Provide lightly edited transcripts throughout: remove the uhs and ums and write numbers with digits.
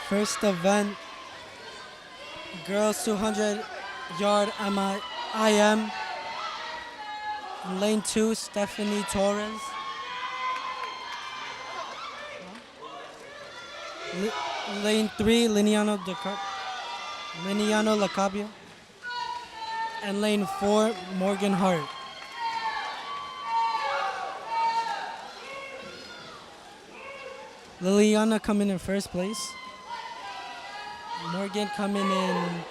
First event, girls 200-yard IM. In lane 2, Stephanie Torres. Lane 3, Liniano Lacabio. And lane 4, Morgan Hart. Liliana coming in first place. Morgan coming in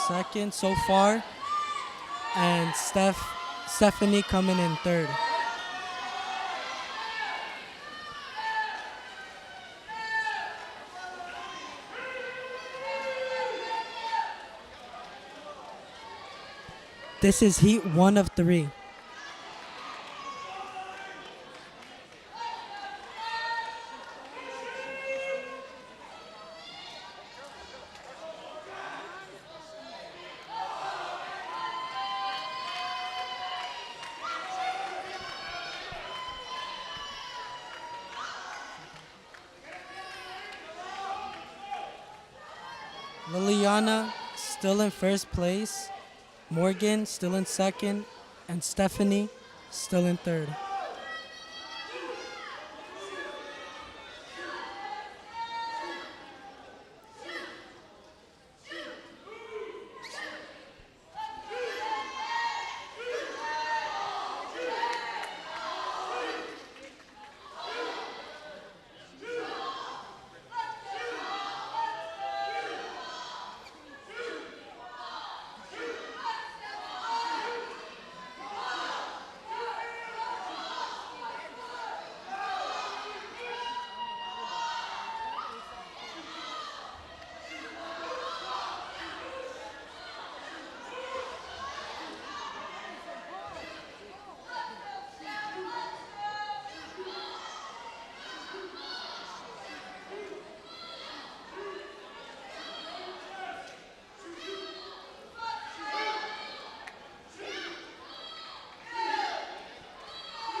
second so far. And Stephanie coming in third. This is heat 1 of 3. Liliana still in first place. Morgan still in second. And Stephanie still in third.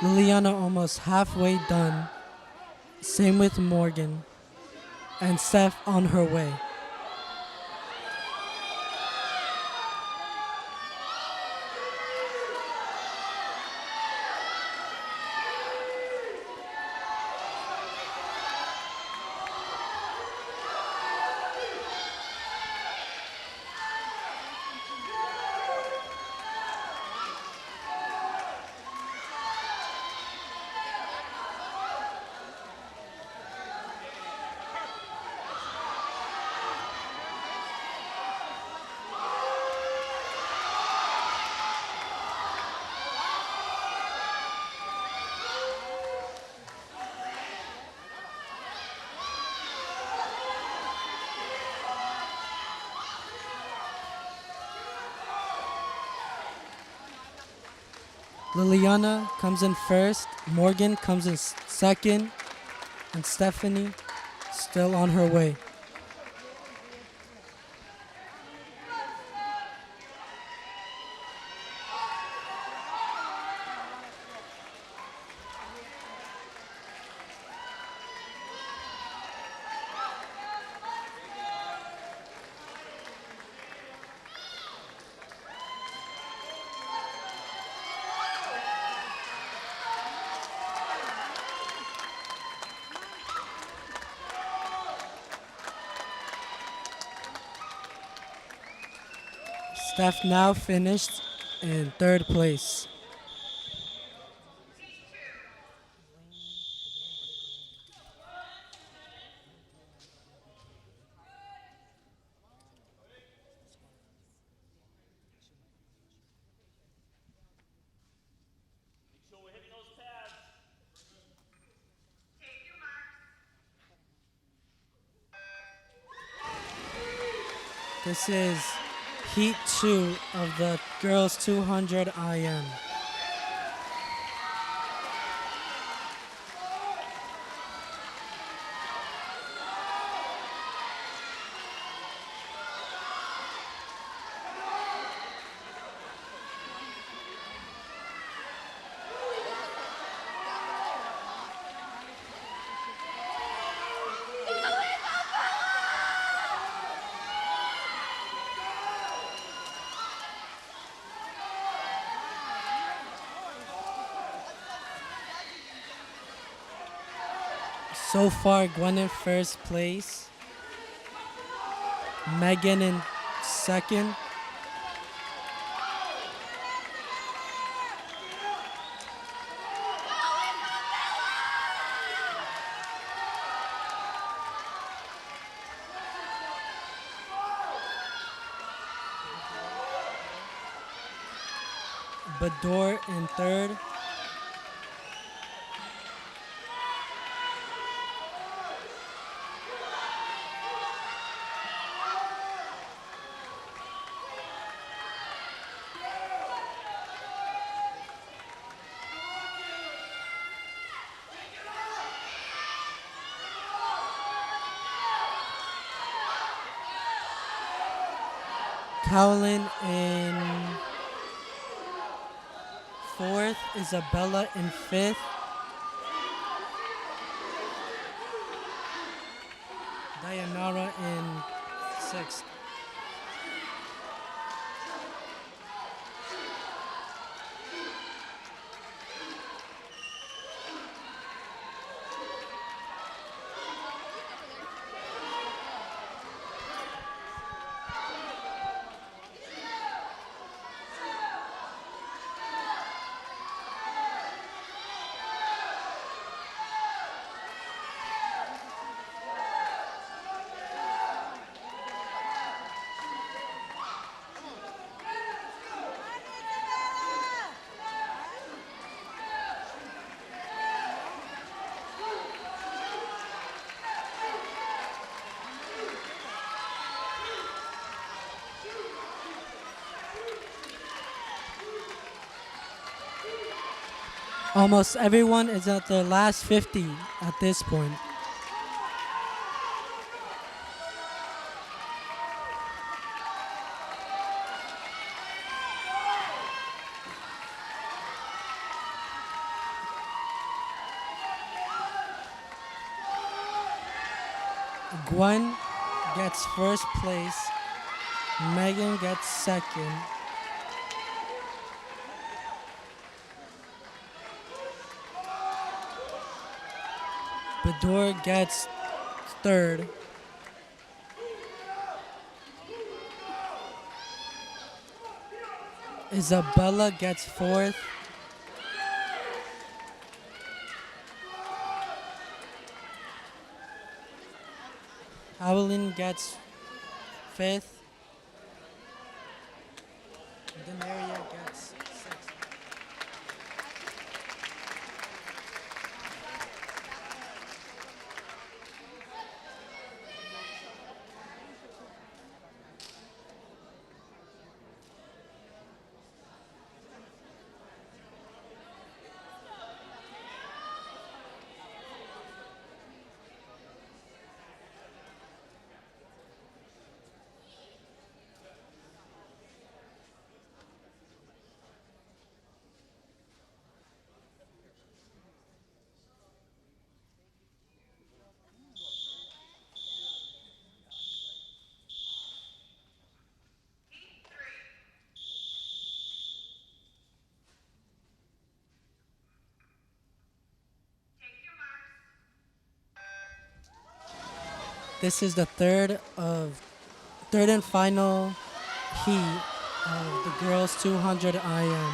Liliana almost halfway done. Same with Morgan. And Steph on her way. Liliana comes in first, Morgan comes in second, and Stephanie still on her way. Steph now finished in third place. This is Heat 2 of the girls 200 IM. So far, Gwen in first place, Megan in second, Bador in third, Cowlin in fourth, Isabella in fifth, Dayanara in sixth. Almost everyone is at their last 50 at this point. Gwen gets first place, Megan gets second, Bador gets third, Isabella gets fourth, Howlin gets fifth, Demaria gets sixth. This is the third and final heat of the girls 200 IM.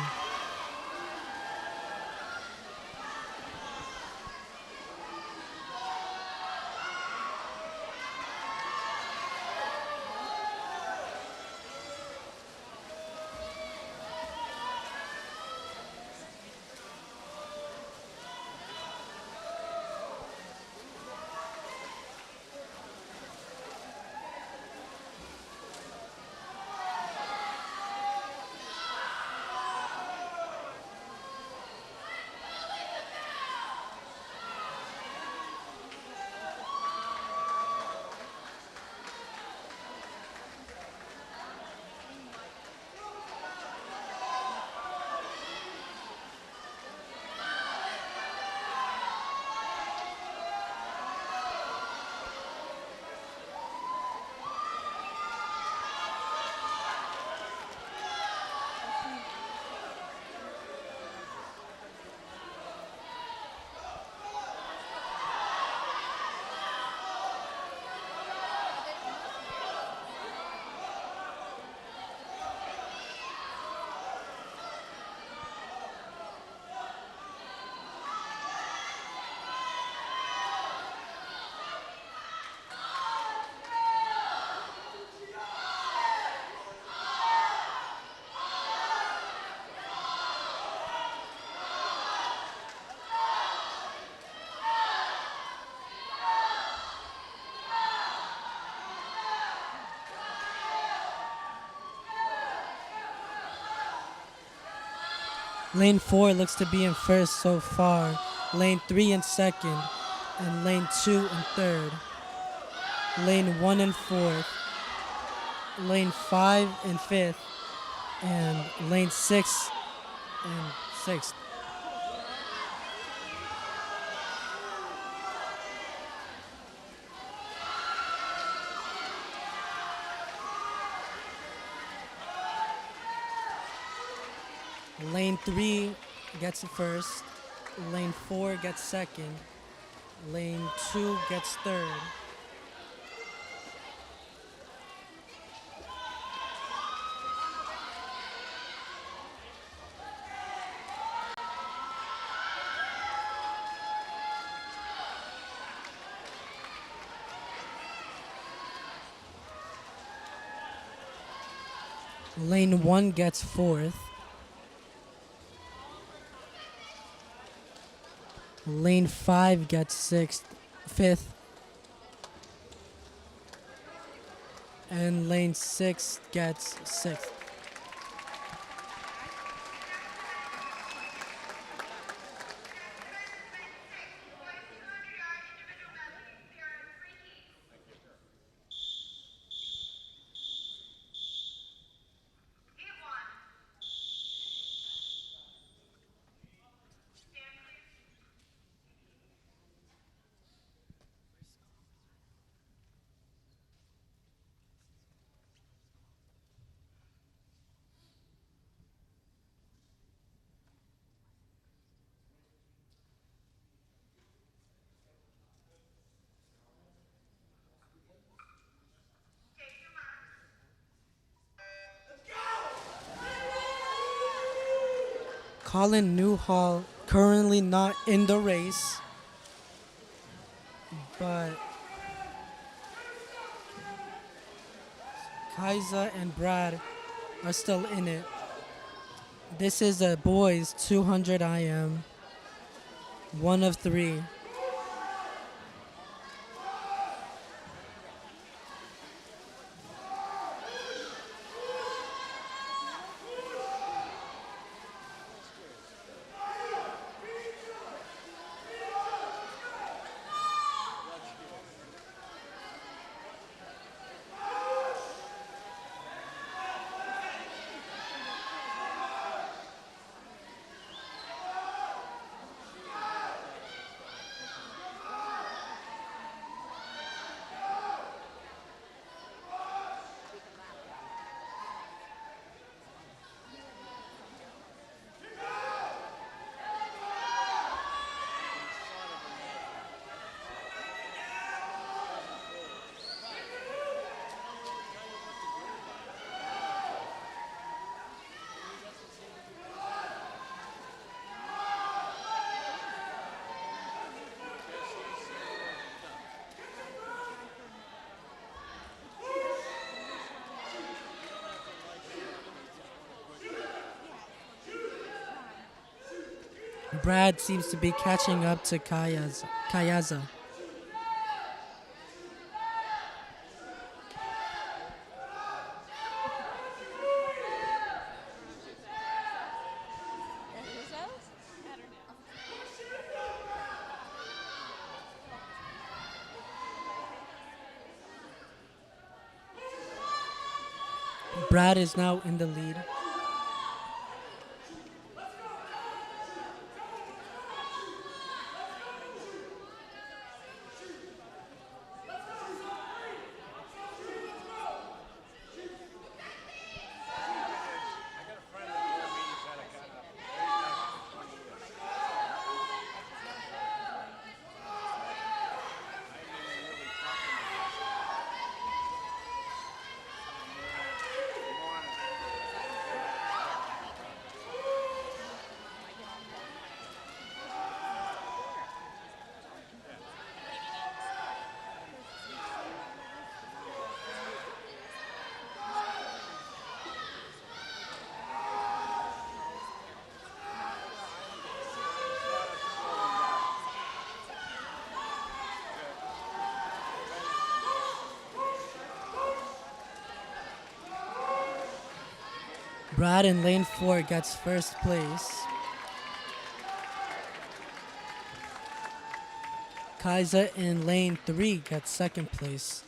Lane 4 looks to be in first so far. Lane 3 in second. And lane 2 in third. Lane 1 in fourth. Lane 5 in fifth. And lane 6 in sixth. Lane 3 gets first. Lane 4 gets second. Lane 2 gets third. Lane 1 gets fourth. Lane 5 gets fifth. And lane 6 gets sixth. Colin Newhall currently not in the race, but Kaiza and Brad are still in it. This is a boys 200 IM, one of three. Brad seems to be catching up to Kayaza. Brad is now in the lead. Brad in lane 4 gets first place. Kaiser in lane 3 got second place.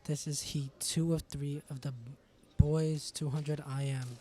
This is heat 2 of 3 of the boys 200 IM.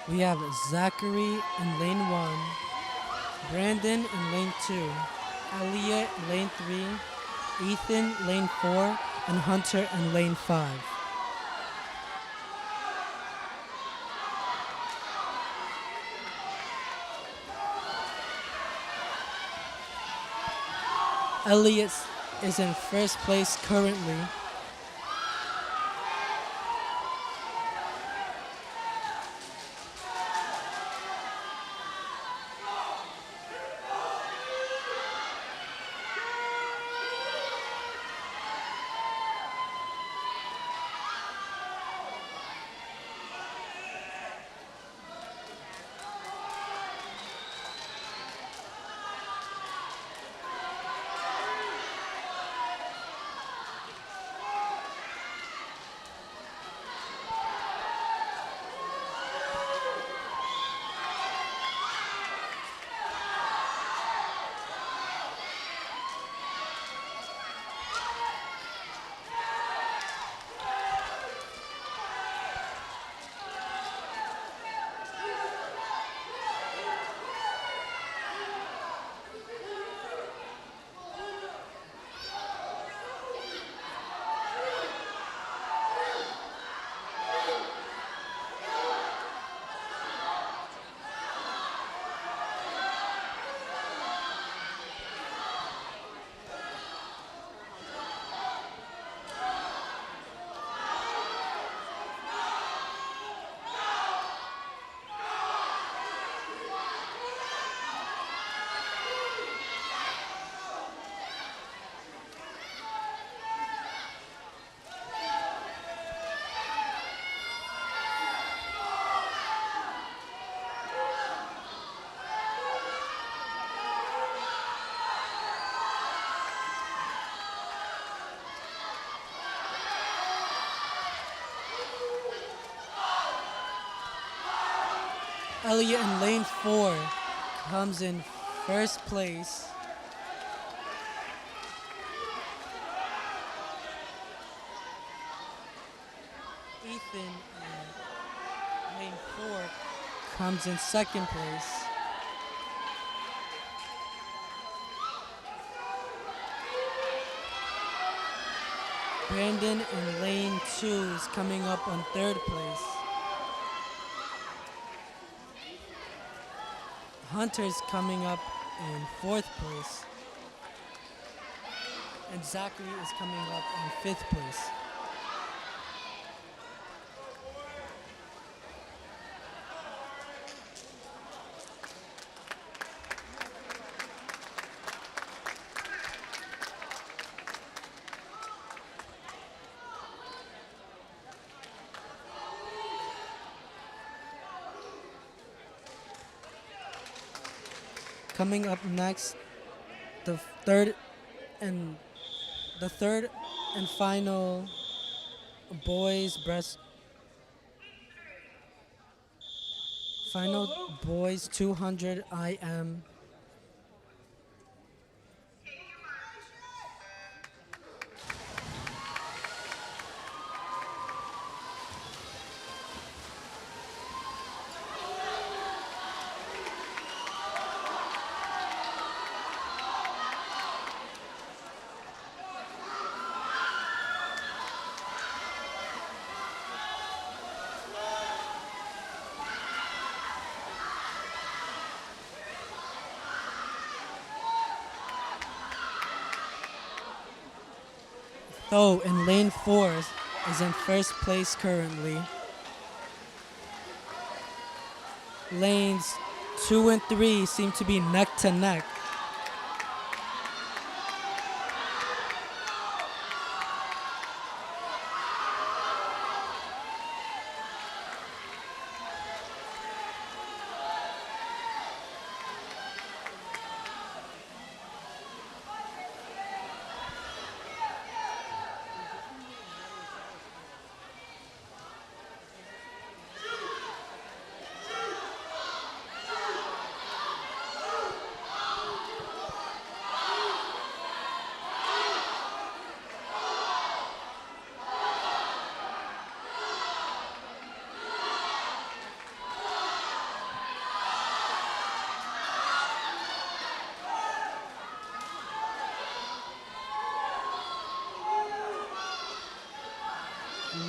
We have Zachary in lane 1, Brandon in lane 2, Elliot in lane 3, Ethan lane 4, and Hunter in lane 5. Elliot is in first place currently. Elliot in lane 4 comes in first place. Ethan in lane 4 comes in second place. Brandon in lane 2 is coming up on third place. Hunter's coming up in fourth place. And Zachary is coming up in fifth place. Coming up next, the third and final boys final boys 200 IM. Oh, and lane 4 is in first place currently. Lanes 2 and 3 seem to be neck to neck.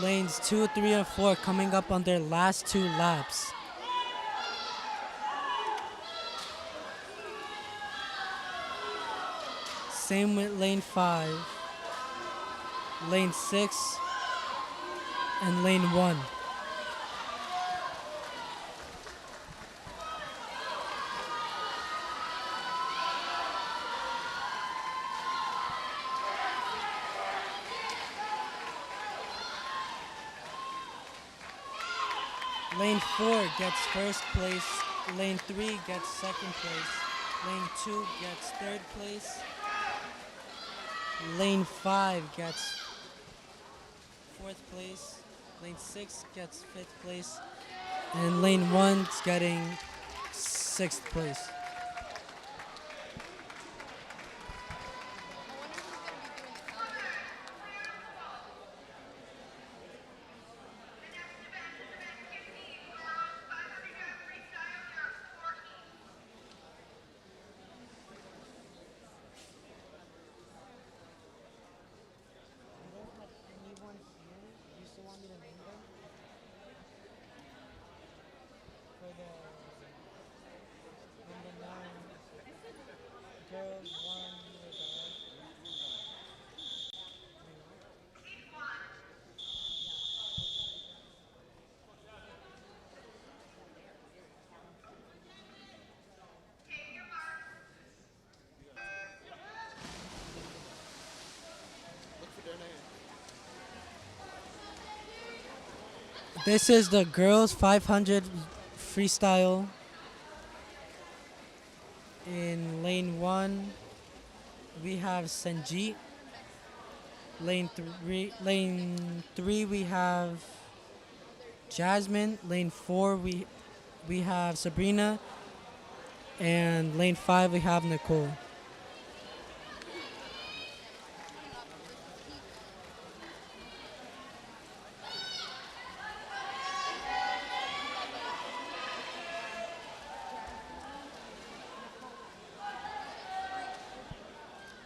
Lanes 2, 3, and 4 coming up on their last 2 laps. Same with lane 5, lane 6, and lane 1. Lane 4 gets first place, lane 3 gets second place, lane 2 gets third place, lane 5 gets fourth place, lane 6 gets fifth place, and lane 1's getting sixth place. This is the girls 500 freestyle. In lane 1, we have Sanjeet. Lane 3 we have Jasmine. Lane 4 we have Sabrina, and lane 5 we have Nicole.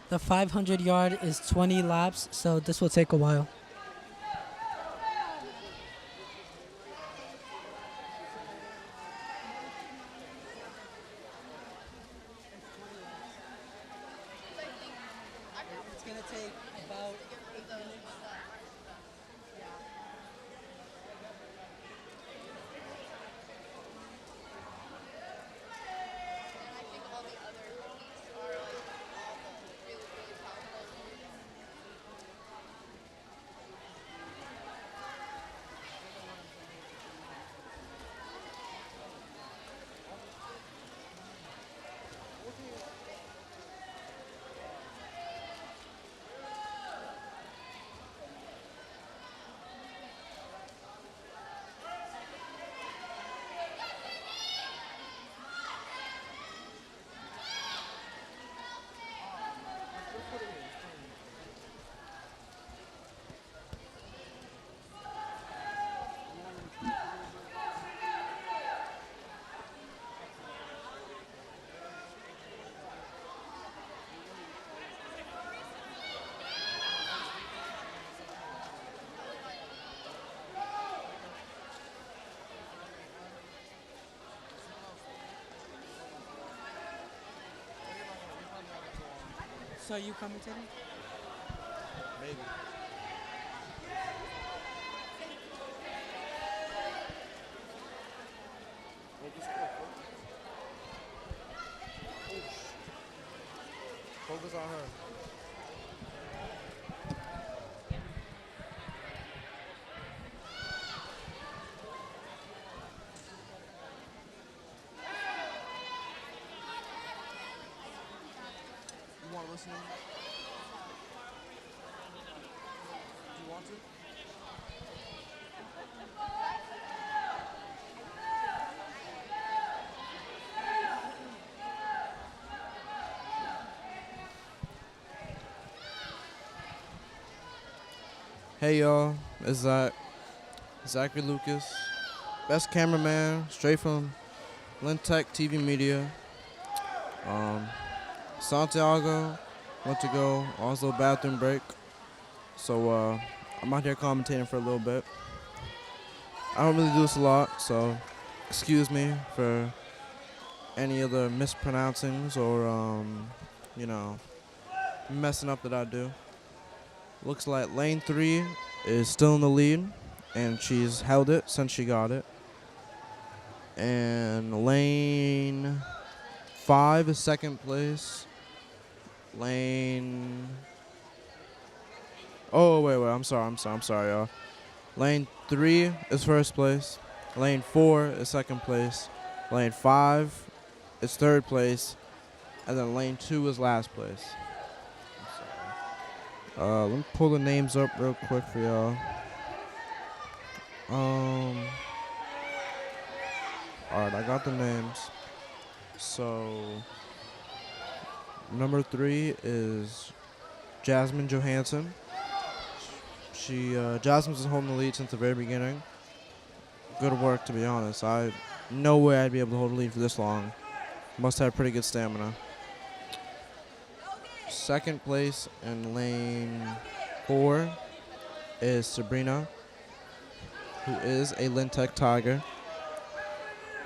The 500 yard is 20 laps, so this will take a while. It's gonna take about 8 minutes. So are you commentating? Maybe. Focus on her. You want to listen? Do you want to? Hey y'all, it's Zachary Lucas, best cameraman, straight from Lintech TV Media. Santiago went to go on his little bathroom break, so I'm out here commentating for a little bit. I don't really do this a lot, so excuse me for any other mispronouncings or you know, messing up that I do. Looks like lane 3 is still in the lead, and she's held it since she got it. And lane 5 is second place. Lane... Oh, wait, I'm sorry, y'all. Lane 3 is first place. Lane 4 is second place. Lane 5 is third place. And then lane 2 is last place. Let me pull the names up real quick for y'all. Alright, I got the names. So, number 3 is Jasmine Johansson. Jasmine's been holding the lead since the very beginning. Good work, to be honest. No way I'd be able to hold the lead for this long. Must have pretty good stamina. Second place in lane 4 is Sabrina, who is a Lintech Tiger.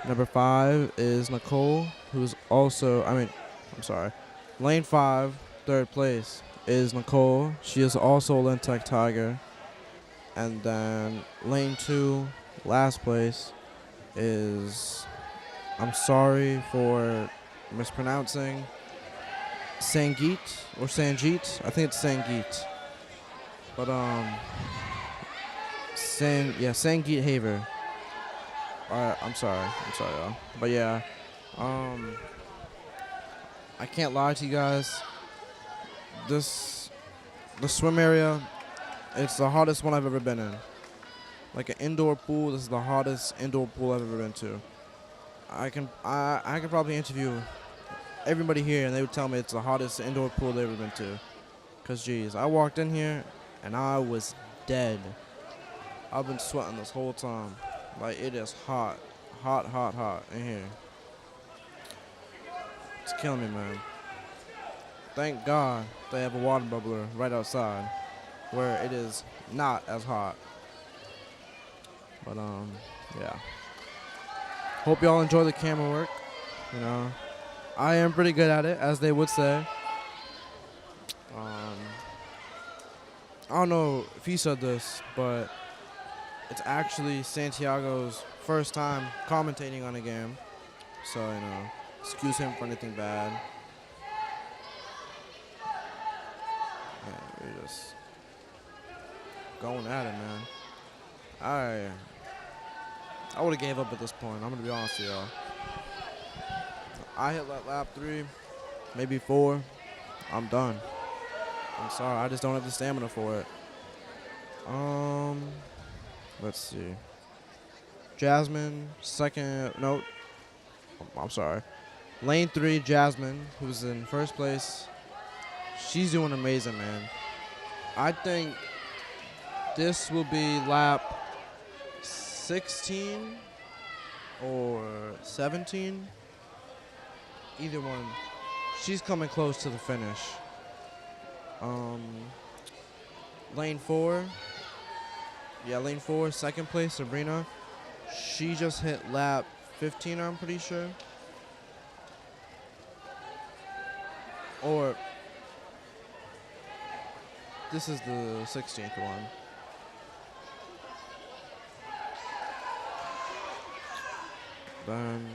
Number 5 is Nicole, who's also, lane 5, third place, is Nicole. She is also a Lintech Tiger. And then lane 2, last place, is, I'm sorry for mispronouncing, Sangeet or Sanjeet. I think it's Sangeet. But Sangeet Haver. I'm sorry, y'all. But yeah, I can't lie to you guys. The swim area, it's the hottest one I've ever been in. Like an indoor pool, this is the hottest indoor pool I've ever been to. I can probably interview everybody here and they would tell me it's the hottest indoor pool they've ever been to. Cause geez, I walked in here and I was dead. I've been sweating this whole time. Like it is hot in here. It's killing me, man. Thank God they have a water bubbler right outside where it is not as hot. But yeah. Hope y'all enjoy the camera work. You know, I am pretty good at it, as they would say. I don't know if he said this, but it's actually Santiago's first time commentating on a game. So, you know, excuse him for anything bad. Yeah, we're just going at it, man. I would have gave up at this point. I'm going to be honest with y'all. I hit like lap 3, maybe 4. I'm done. I'm sorry. I just don't have the stamina for it. Let's see. Jasmine, second. No. I'm sorry. Lane 3, Jasmine, who's in first place. She's doing amazing, man. I think this will be lap 16 or 17. Either one. She's coming close to the finish. Lane 4. Yeah, lane 4, second place, Sabrina. She just hit lap 15, I'm pretty sure. Or this is the 16th one. Then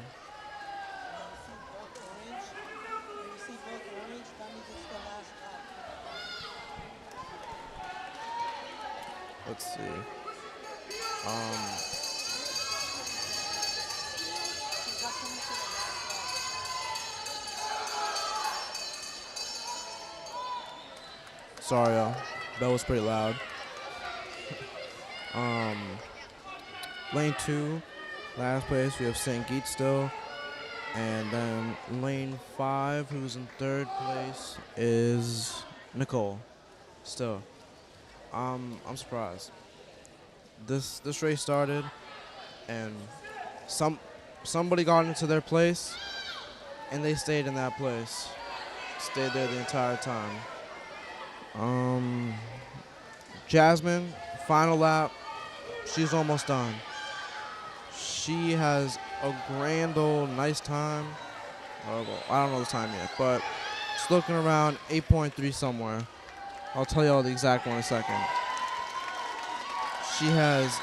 let's see. Um, Sorry, y'all. That was pretty loud. Um, lane 2, last place, we have St. Geet still. And then lane 5, who's in 3rd place, is Nicole still. I'm surprised. This race started, and somebody got into their place, and they stayed in that place. Stayed there the entire time. Jasmine, final lap. She's almost done. She has a grand old nice time. Well, I don't know the time yet, but it's looking around 8.3 somewhere. I'll tell you all the exact one in a second. She has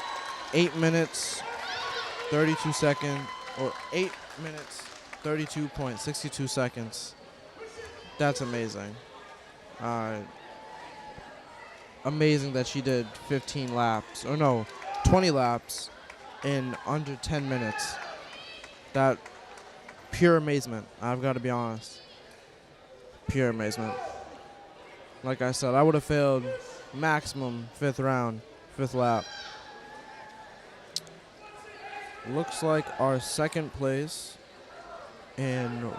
8 minutes, 32 seconds, or 8 minutes, 32.62 seconds. That's amazing. Amazing that she did 15 laps, or no, 20 laps in under 10 minutes. That pure amazement, I've got to be honest. Pure amazement. Like I said, I would have failed maximum 5th round, 5th lap. Looks like our second place in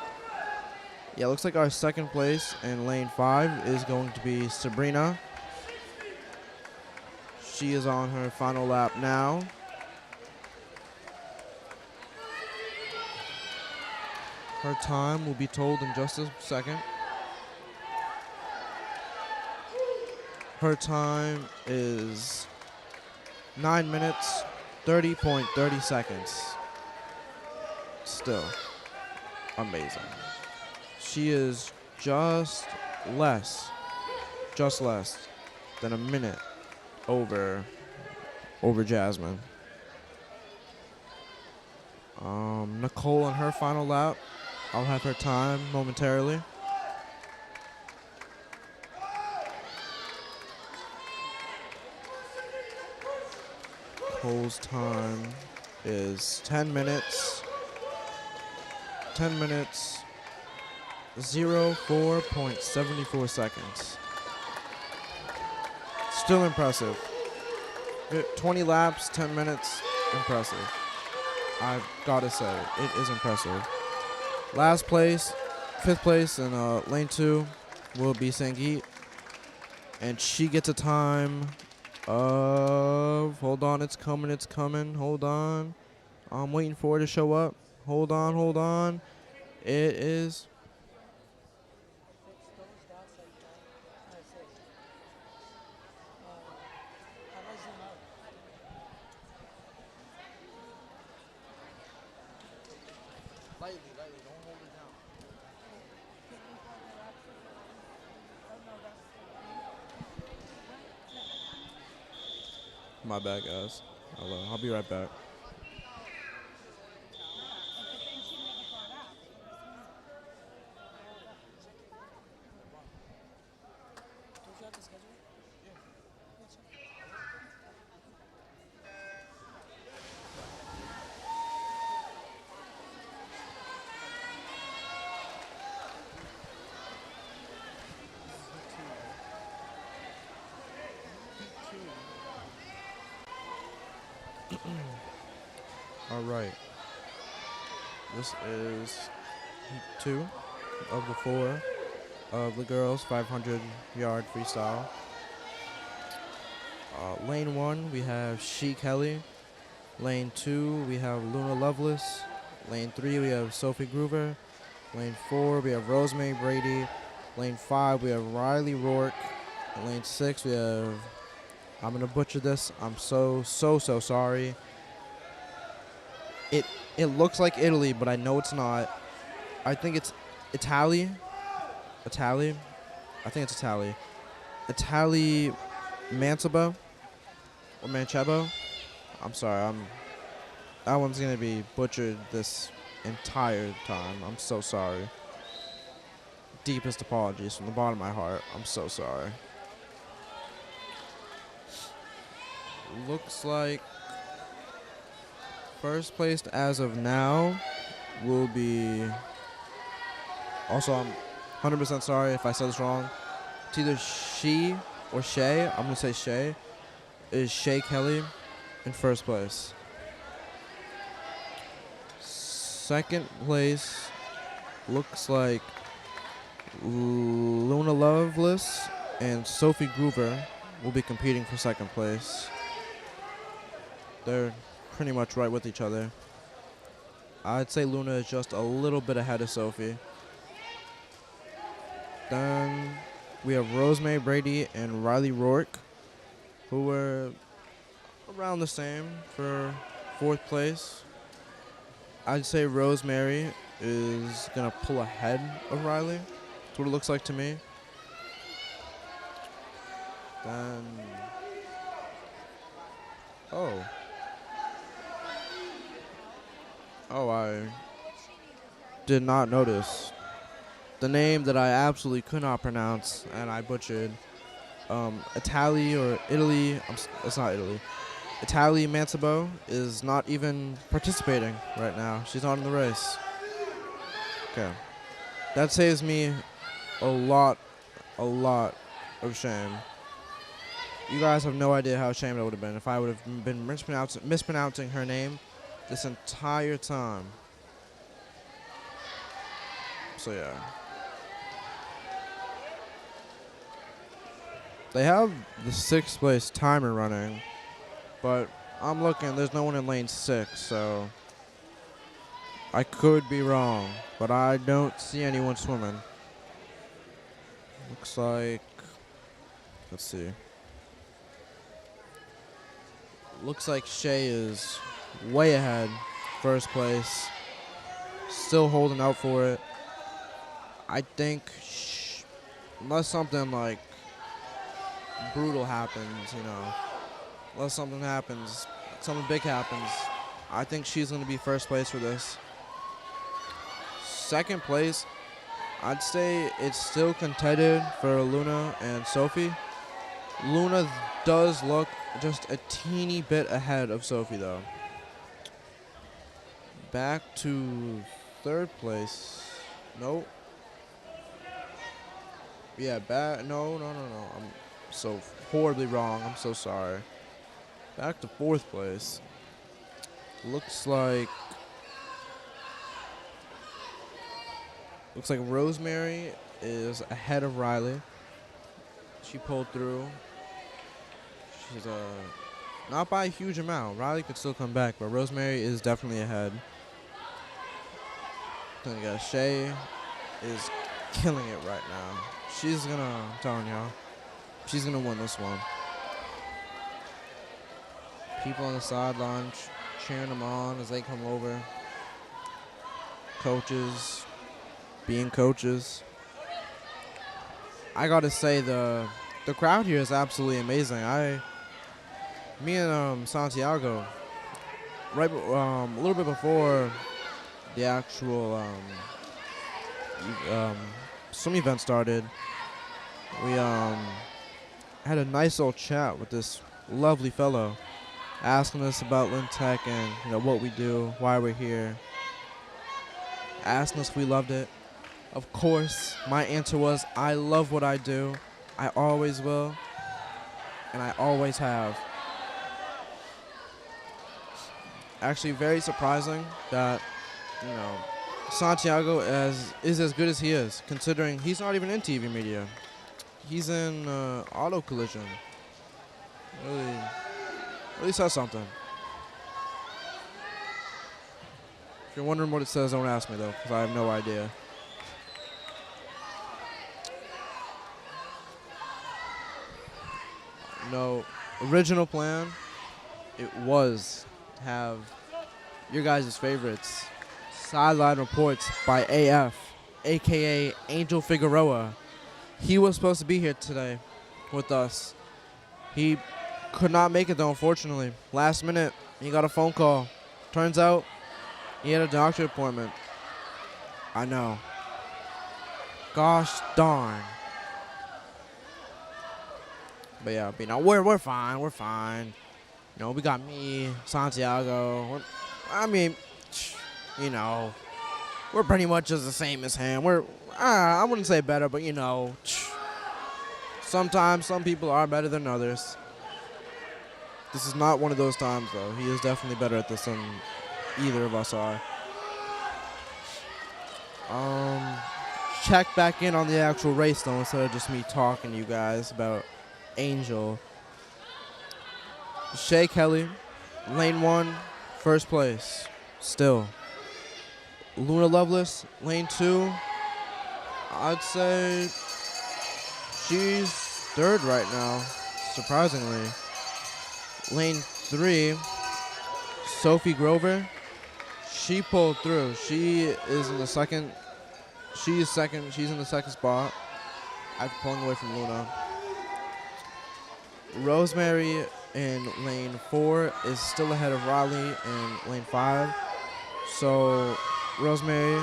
lane 5 is going to be Sabrina. She is on her final lap now. Her time will be told in just a second. Her time is 9 minutes, 30.30 seconds. Still amazing. She is just less than a minute over Jasmine. Nicole on her final lap. I'll have her time momentarily. Nicole's time is 10 minutes, 04.74 seconds. Still impressive. 20 laps, 10 minutes, impressive. I've got to say, it is impressive. Last place, 5th place in lane 2 will be Sangeet. And she gets a time of, hold on, it's coming, hold on. I'm waiting for it to show up. Hold on. It is. Lightly, don't hold it down. My bad, guys. I'll be right back. All right. This is heat 2 of the 4 of the girls 500-yard freestyle. Lane 1, we have She Kelly. Lane 2, we have Luna Lovelace. Lane 3, we have Sophie Groover. Lane 4, we have Rosemary Brady. Lane 5, we have Riley Rourke. Lane 6, we have, I'm going to butcher this. I'm so sorry. It looks like Italy, but I know it's not. I think it's Italy. I think it's Italy. Italy Mancebo or Manchebo. I'm sorry. That one's gonna be butchered this entire time. I'm so sorry. Deepest apologies from the bottom of my heart. I'm so sorry. Looks like first placed as of now will be. Also, I'm 100% sorry if I said this wrong. It's either she or Shay. I'm gonna say Shay. Is Shay Kelly in first place? Second place looks like Luna Loveless and Sophie Groover will be competing for second place. They're pretty much right with each other. I'd say Luna is just a little bit ahead of Sophie. Then we have Rosemary Brady and Riley Rourke, who were around the same for fourth place. I'd say Rosemary is going to pull ahead of Riley. That's what it looks like to me. Then... Oh, I did not notice the name that I absolutely could not pronounce, and I butchered. Italy or Italy, it's not Italy. Italy Mancebo is not even participating right now. She's not in the race. Okay. That saves me a lot of shame. You guys have no idea how ashamed I would have been if I would have been mispronouncing her name this entire time. So yeah. They have the 6th place timer running, but I'm looking, there's no one in lane 6, so I could be wrong, but I don't see anyone swimming. Looks like, let's see. Looks like Shay is way ahead, first place, still holding out for it. I think, unless something like brutal happens, you know, unless something happens, something big happens, I think she's going to be first place for this. Second place, I'd say it's still contended for Luna and Sophie. Luna does look just a teeny bit ahead of Sophie, though. Back to third place. Nope. Yeah, no. I'm so horribly wrong. I'm so sorry. Back to fourth place. Looks like Rosemary is ahead of Riley. She pulled through. She's not by a huge amount. Riley could still come back, but Rosemary is definitely ahead. Then you got Shay is killing it right now. She's gonna, I'm telling y'all, she's gonna win this one. People on the sideline cheering them on as they come over. Coaches being coaches. I gotta say the crowd here is absolutely amazing. Me and Santiago, right a little bit before the actual swim event started, we had a nice little chat with this lovely fellow, asking us about Lynn Tech and what we do, why we're here, asking us if we loved it. Of course, my answer was, I love what I do. I always will, and I always have. Actually, very surprising that, Santiago is as good as he is, considering he's not even in TV media. He's in auto collision. Really says something. If you're wondering what it says, don't ask me, though, because I have no idea. No, original plan, it was to have your guys' favorites, Sideline Reports by AF, a.k.a. Angel Figueroa. He was supposed to be here today with us. He could not make it, though, unfortunately. Last minute, he got a phone call Turns out he had a doctor appointment. I know. Gosh darn. But yeah, but, we're fine. We're fine. We got me, Santiago. I mean, we're pretty much just the same as him. I wouldn't say better, but sometimes some people are better than others. This is not one of those times, though. He is definitely better at this than either of us are. Check back in on the actual race, though, instead of just me talking to you guys about Angel. Shay Kelly, lane 1, first place, still. Luna Lovelace, lane 2, I'd say she's third right now, surprisingly. Lane 3, Sophie Grover, she pulled through. She is in the second. She is second. She's in the second spot after pulling away from Luna. Rosemary in lane 4 is still ahead of Riley in lane 5. So Rosemary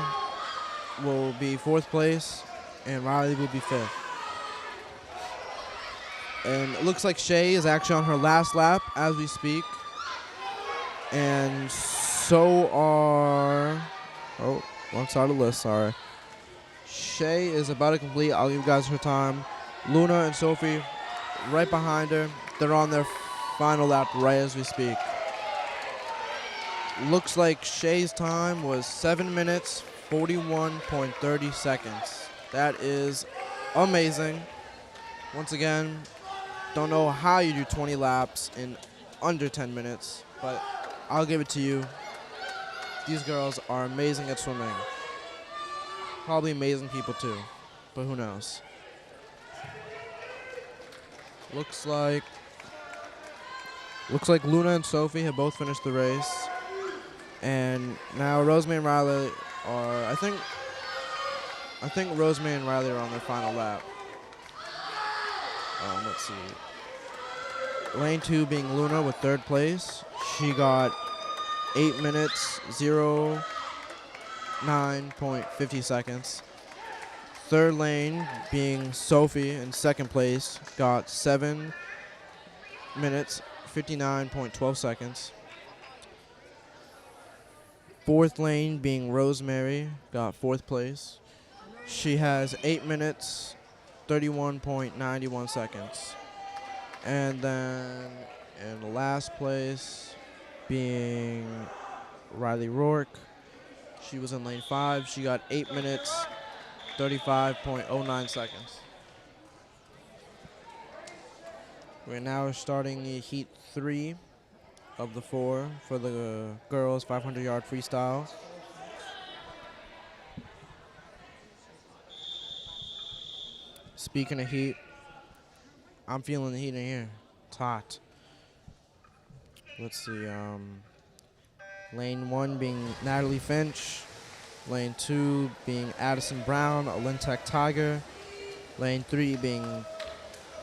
will be 4th place and Riley will be 5th. And it looks like Shay is actually on her last lap as we speak. And so are... Oh, wrong side of the list, sorry. Shay is about to complete. I'll give you guys her time. Luna and Sophie right behind her. They're on their final lap right as we speak. Looks like Shay's time was 7 minutes, 41.30 seconds. That is amazing. Once again, don't know how you do 20 laps in under 10 minutes, but I'll give it to you. These girls are amazing at swimming. Probably amazing people too, but who knows. Looks like Luna and Sophie have both finished the race. And now Rosemary and Riley are, I think Rosemary and Riley are on their final lap. Let's see. Lane 2 being Luna with 3rd place. She got 8 minutes, 09.50 seconds. 3rd lane being Sophie in 2nd place, got 7 minutes, 59.12 seconds. 4th lane being Rosemary, got 4th place. She has 8 minutes, 31.91 seconds. And then in the last place being Riley Rourke. She was in lane 5. She got 8 minutes, 35.09 seconds. We're now starting heat 3 of the 4 for the girls 500-yard freestyle. Speaking of heat, I'm feeling the heat in here. It's hot. Let's see. Lane 1 being Natalie Finch. Lane 2 being Addison Brown, a Lintec Tiger. Lane 3 being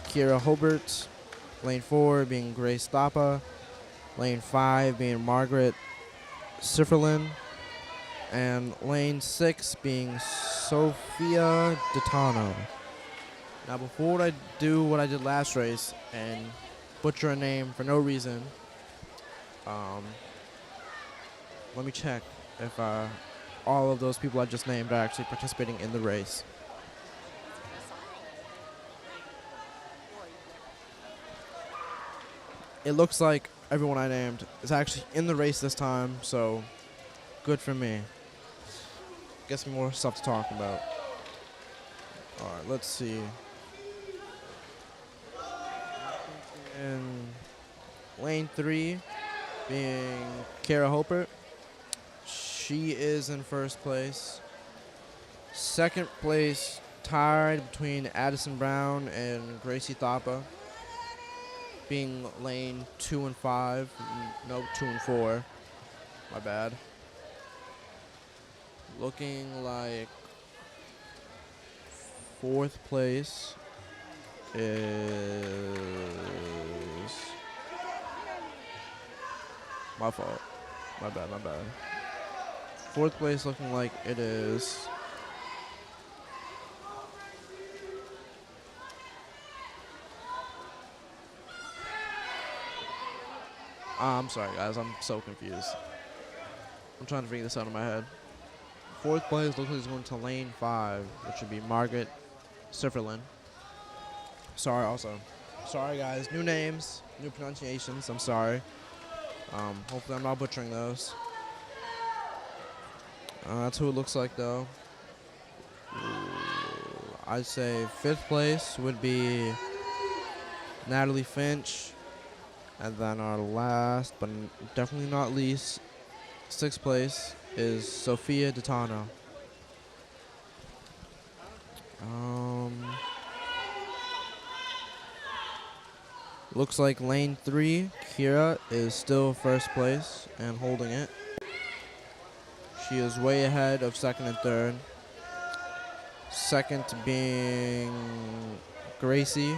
Kira Hobart. Lane 4 being Grace Thapa. Lane 5 being Margaret Sifferlin. And lane 6 being Sophia Ditano. Now before I do what I did last race and butcher a name for no reason, let me check if all of those people I just named are actually participating in the race. It looks like everyone I named is actually in the race this time, so good for me. Get some more stuff to talk about. All right, let's see. In lane 3 being Kara Hopert. She is in 1st place. 2nd place tied between Addison Brown and Gracie Thapa, being lane 2 and 5. No, 2 and 4. My bad. Looking like 4th place is my fault. My bad, my bad. Fourth place looking like it is. I'm sorry, guys. I'm so confused. I'm trying to figure this out in my head. Fourth place looks like it's going to lane 5, which would be Margaret Sifferlin. Sorry, also. Sorry, guys. New names, new pronunciations. I'm sorry. Hopefully, I'm not butchering those. That's who it looks like, though. I'd say fifth place would be Natalie Finch. And then our last, but definitely not least, sixth place is Sophia Ditano. Looks like lane 3, Kira, is still first place and holding it. She is way ahead of second and third. Second being Gracie,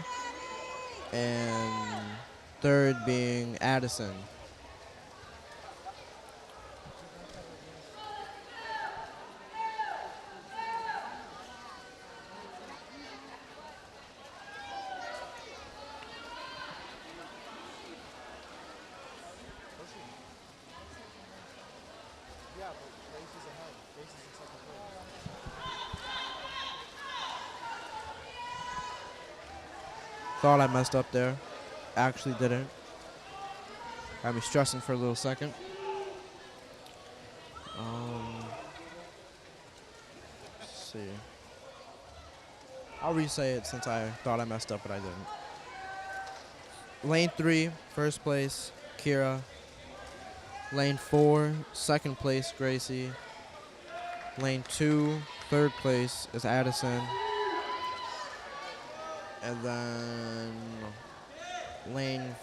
and third being Addison. Thought I messed up there. Actually didn't. Had me stressing for a little second. Let's see. I'll re-say it since I thought I messed up, but I didn't. Lane 3, first place, Kira. Lane 4, second place, Gracie. Lane 2, third place is Addison. And then lane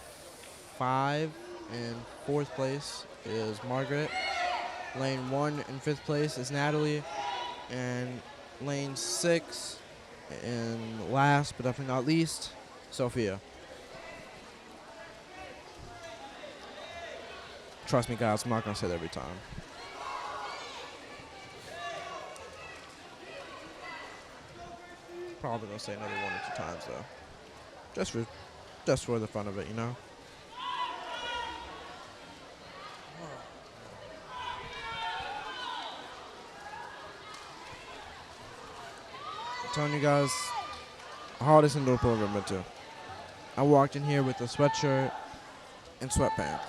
5 in fourth place is Margaret. Lane 1 in fifth place is Natalie. And lane 6 in last but definitely not least, Sophia. Trust me, guys, I'm not going to say that every time. Probably going to say another 1 or 2 times, though. Just for the fun of it, you know? I'm telling you guys, hardest indoor pool I've ever been to. I walked in here with a sweatshirt and sweatpants.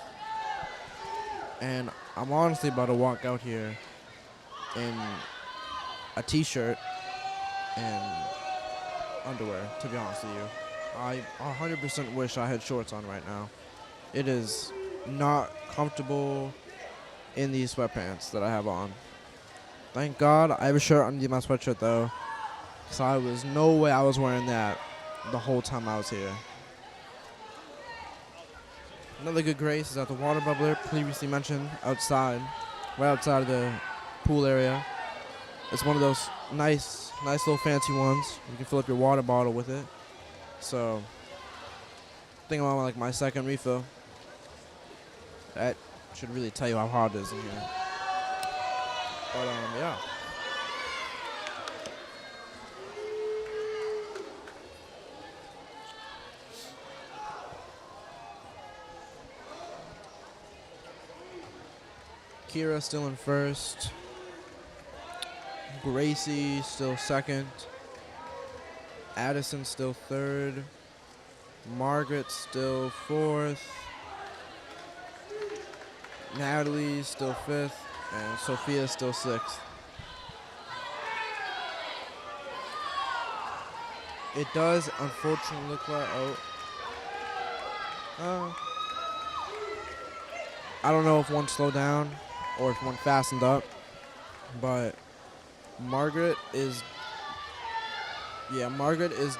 And I'm honestly about to walk out here in a t-shirt and underwear, to be honest with you. I 100% wish I had shorts on right now. It is not comfortable in these sweatpants that I have on. Thank God I have a shirt underneath my sweatshirt, though, because I was no way I was wearing that the whole time I was here. Another good grace is at the water bubbler, previously mentioned, outside, right outside of the pool area. It's one of those nice little fancy ones. You can fill up your water bottle with it. So, I think I'm on like my second refill. That should really tell you how hard it is in here. But yeah. Kira still in first. Gracie still second. Addison still third. Margaret still fourth. Natalie still fifth. And Sophia still sixth. It does unfortunately look like, I don't know if one slowed down or if one fastened up, but Margaret is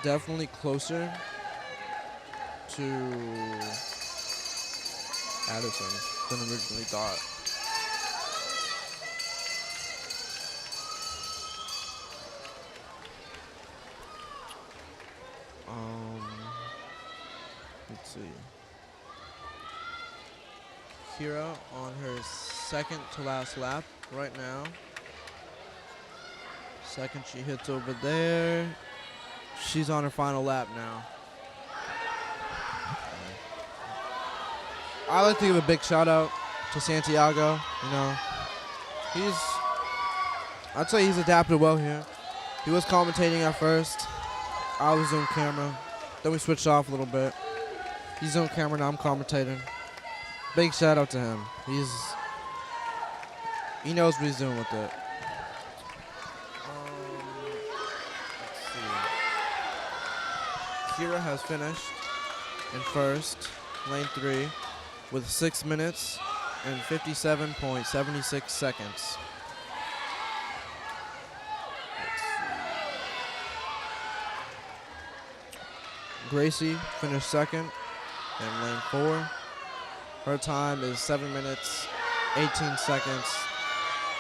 definitely closer to Addison than originally thought. Let's see. Kira on her second to last lap right now. Second she hits over there. She's on her final lap now. I like to give a big shout out to Santiago. You know, I'd say he's adapted well here. He was commentating at first. I was on camera. Then we switched off a little bit. He's on camera now. I'm commentating. Big shout out to him. He knows what he's doing with it. Let's see. Kira has finished in first, lane 3, with 6 minutes and 57.76 seconds. Gracie finished second in lane 4. Her time is 7 minutes, 18 seconds,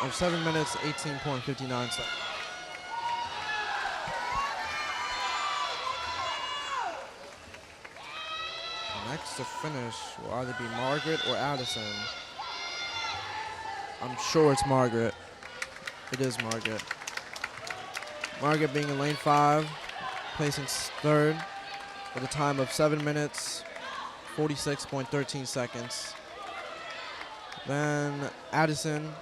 or 7 minutes, 18.59 seconds. Next to finish will either be Margaret or Addison. I'm sure it's Margaret. It is Margaret. Margaret being in lane 5, placing third with a time of 7 minutes, 46.13 seconds. Then Addison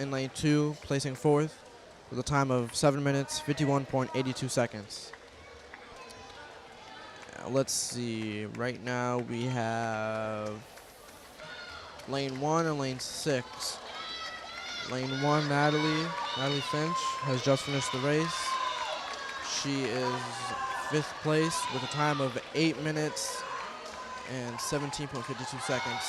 in lane 2, placing fourth with a time of 7 minutes, 51.82 seconds. Let's see. Right now we have lane 1 and lane 6. Lane 1, Natalie Finch has just finished the race. She is 5th place with a time of 8 minutes and 17.52 seconds.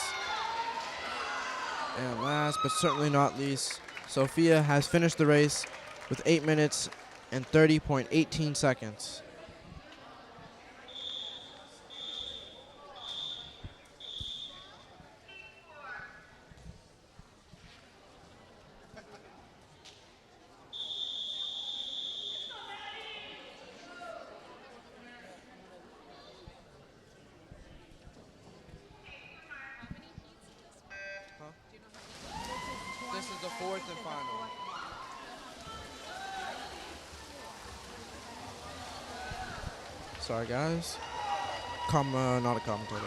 And last but certainly not least, Sophia has finished the race with 8 minutes and 30.18 seconds. This is the 4th and final. Sorry, guys. Not a commentator.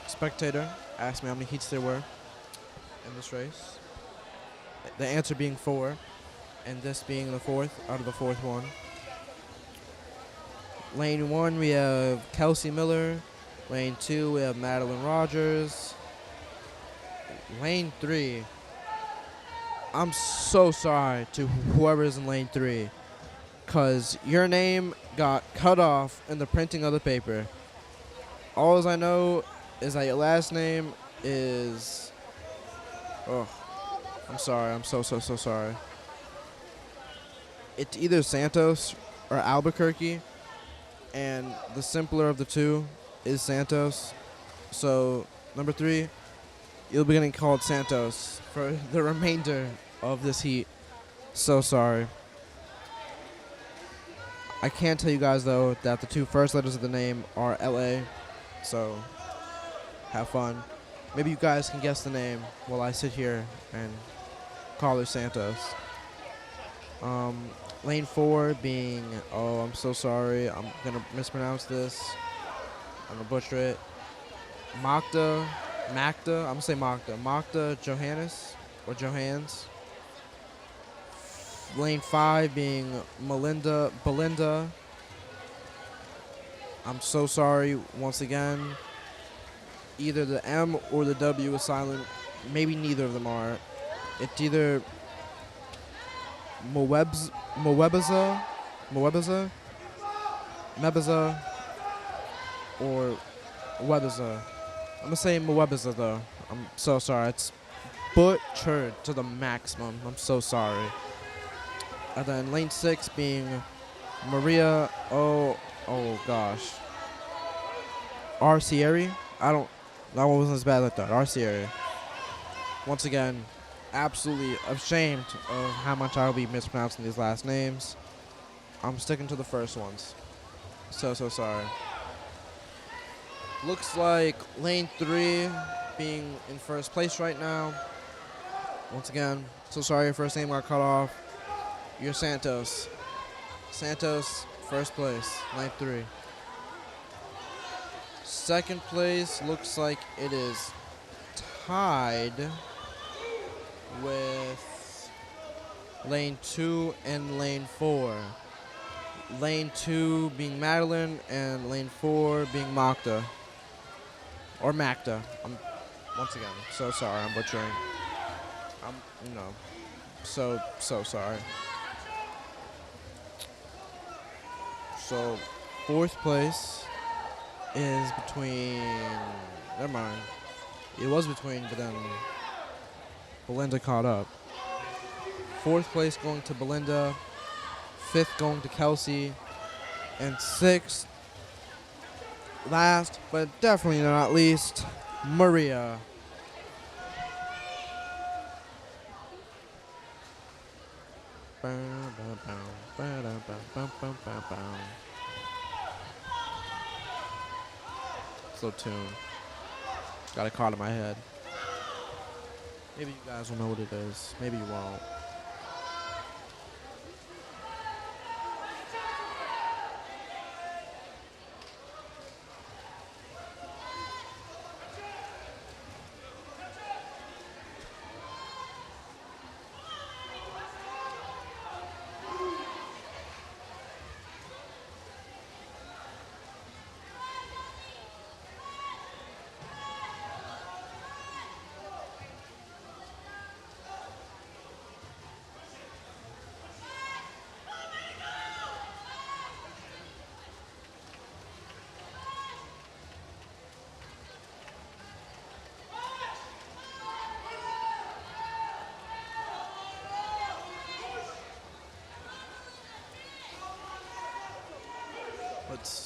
Spectator asked me how many heats there were in this race. The answer being 4, and this being the 4th out of the 4th one. Lane 1, we have Kelsey Miller. Lane 2, we have Madeline Rogers. Lane 3, I'm so sorry to whoever is in lane 3, because your name got cut off in the printing of the paper. All I know is that your last name is... Oh, I'm sorry. I'm so sorry. It's either Santos or Albuquerque, and the simpler of the two is Santos. So, number 3, you'll be getting called Santos for the remainder of this heat. So sorry. I can tell you guys, though, that the 2 first letters of the name are LA. So, have fun. Maybe you guys can guess the name while I sit here and call her Santos. Lane 4 being, oh, I'm so sorry. I'm going to mispronounce this. I'm going to butcher it. Magda, I'm going to say Magda. Magda Johannes, or Johans. Lane 5 being Belinda. I'm so sorry once again. Either the M or the W is silent. Maybe neither of them are. It's either Moebaza, or Webaza. I'm gonna say Moebaza though. I'm so sorry. It's butchered to the maximum. I'm so sorry. And then lane 6 being Maria. Oh gosh. Arcieri. That one wasn't as bad as I thought. Arcieri. Once again, absolutely ashamed of how much I'll be mispronouncing these last names. I'm sticking to the first ones. So sorry. Looks like lane 3 being in first place right now. Once again, so sorry your first name got cut off. You're Santos. Santos, first place, lane 3. Second place looks like it is tied with lane 2 and lane 4. Lane 2 being Madeline and lane 4 being Makta. Or Makta. Once again, so sorry, I'm butchering. So sorry. So, fourth place is between, never mind. It was between, but then Belinda caught up. Fourth place going to Belinda, fifth going to Kelsey, and sixth, last but definitely not least, Maria. Slow tune. Got a card in my head. Maybe you guys will know what it is. Maybe you won't.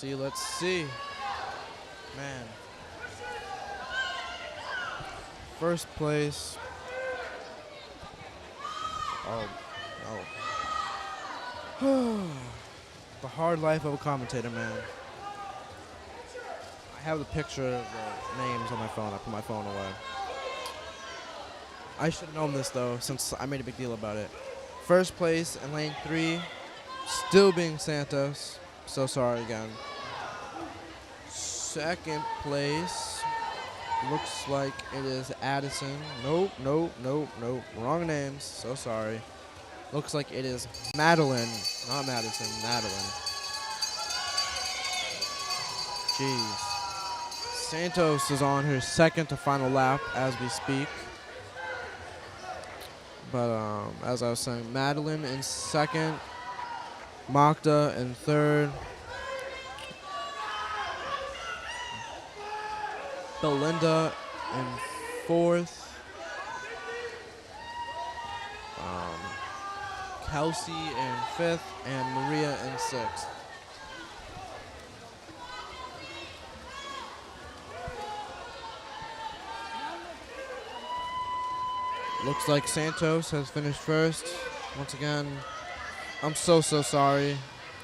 Let's see. Man. First place. Oh. The hard life of a commentator, man. I have the picture of the names on my phone. I put my phone away. I should have known this, though, since I made a big deal about it. First place in lane 3, still being Santos. So sorry again. Second place looks like it is Addison. Nope. Wrong names. So sorry. Looks like it is Madeline. Not Madison. Madeline. Jeez. Santos is on her second to final lap as we speak. But as I was saying, Madeline in second. Makta in third. Belinda in fourth. Kelsey in fifth. And Maria in sixth. Looks like Santos has finished first. Once again, I'm so sorry.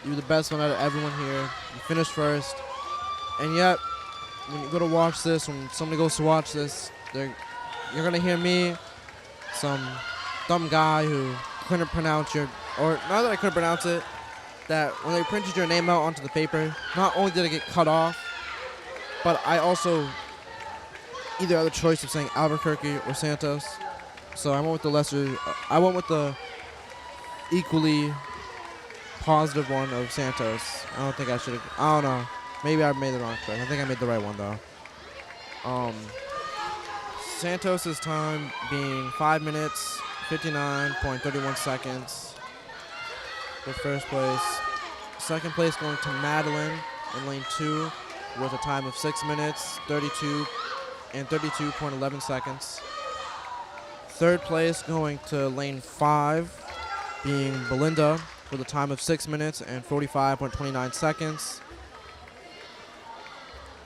You were the best one out of everyone here. You finished first. And yet, when you go to watch this, when somebody goes to watch this, you're going to hear me, some dumb guy who couldn't pronounce or not that I couldn't pronounce it, that when they printed your name out onto the paper, not only did it get cut off, but I also either had the choice of saying Albuquerque or Santos. So I went with the equally positive one of Santos. I don't think I should have. I don't know. Maybe I made the wrong choice. I think I made the right one though. Santos's time being 5 minutes 59.31 seconds for first place. Second place going to Madeline in lane 2 with a time of 6 minutes 32 and 32.11 seconds. Third place going to lane 5 being Belinda with a time of 6 minutes and 45.29 seconds.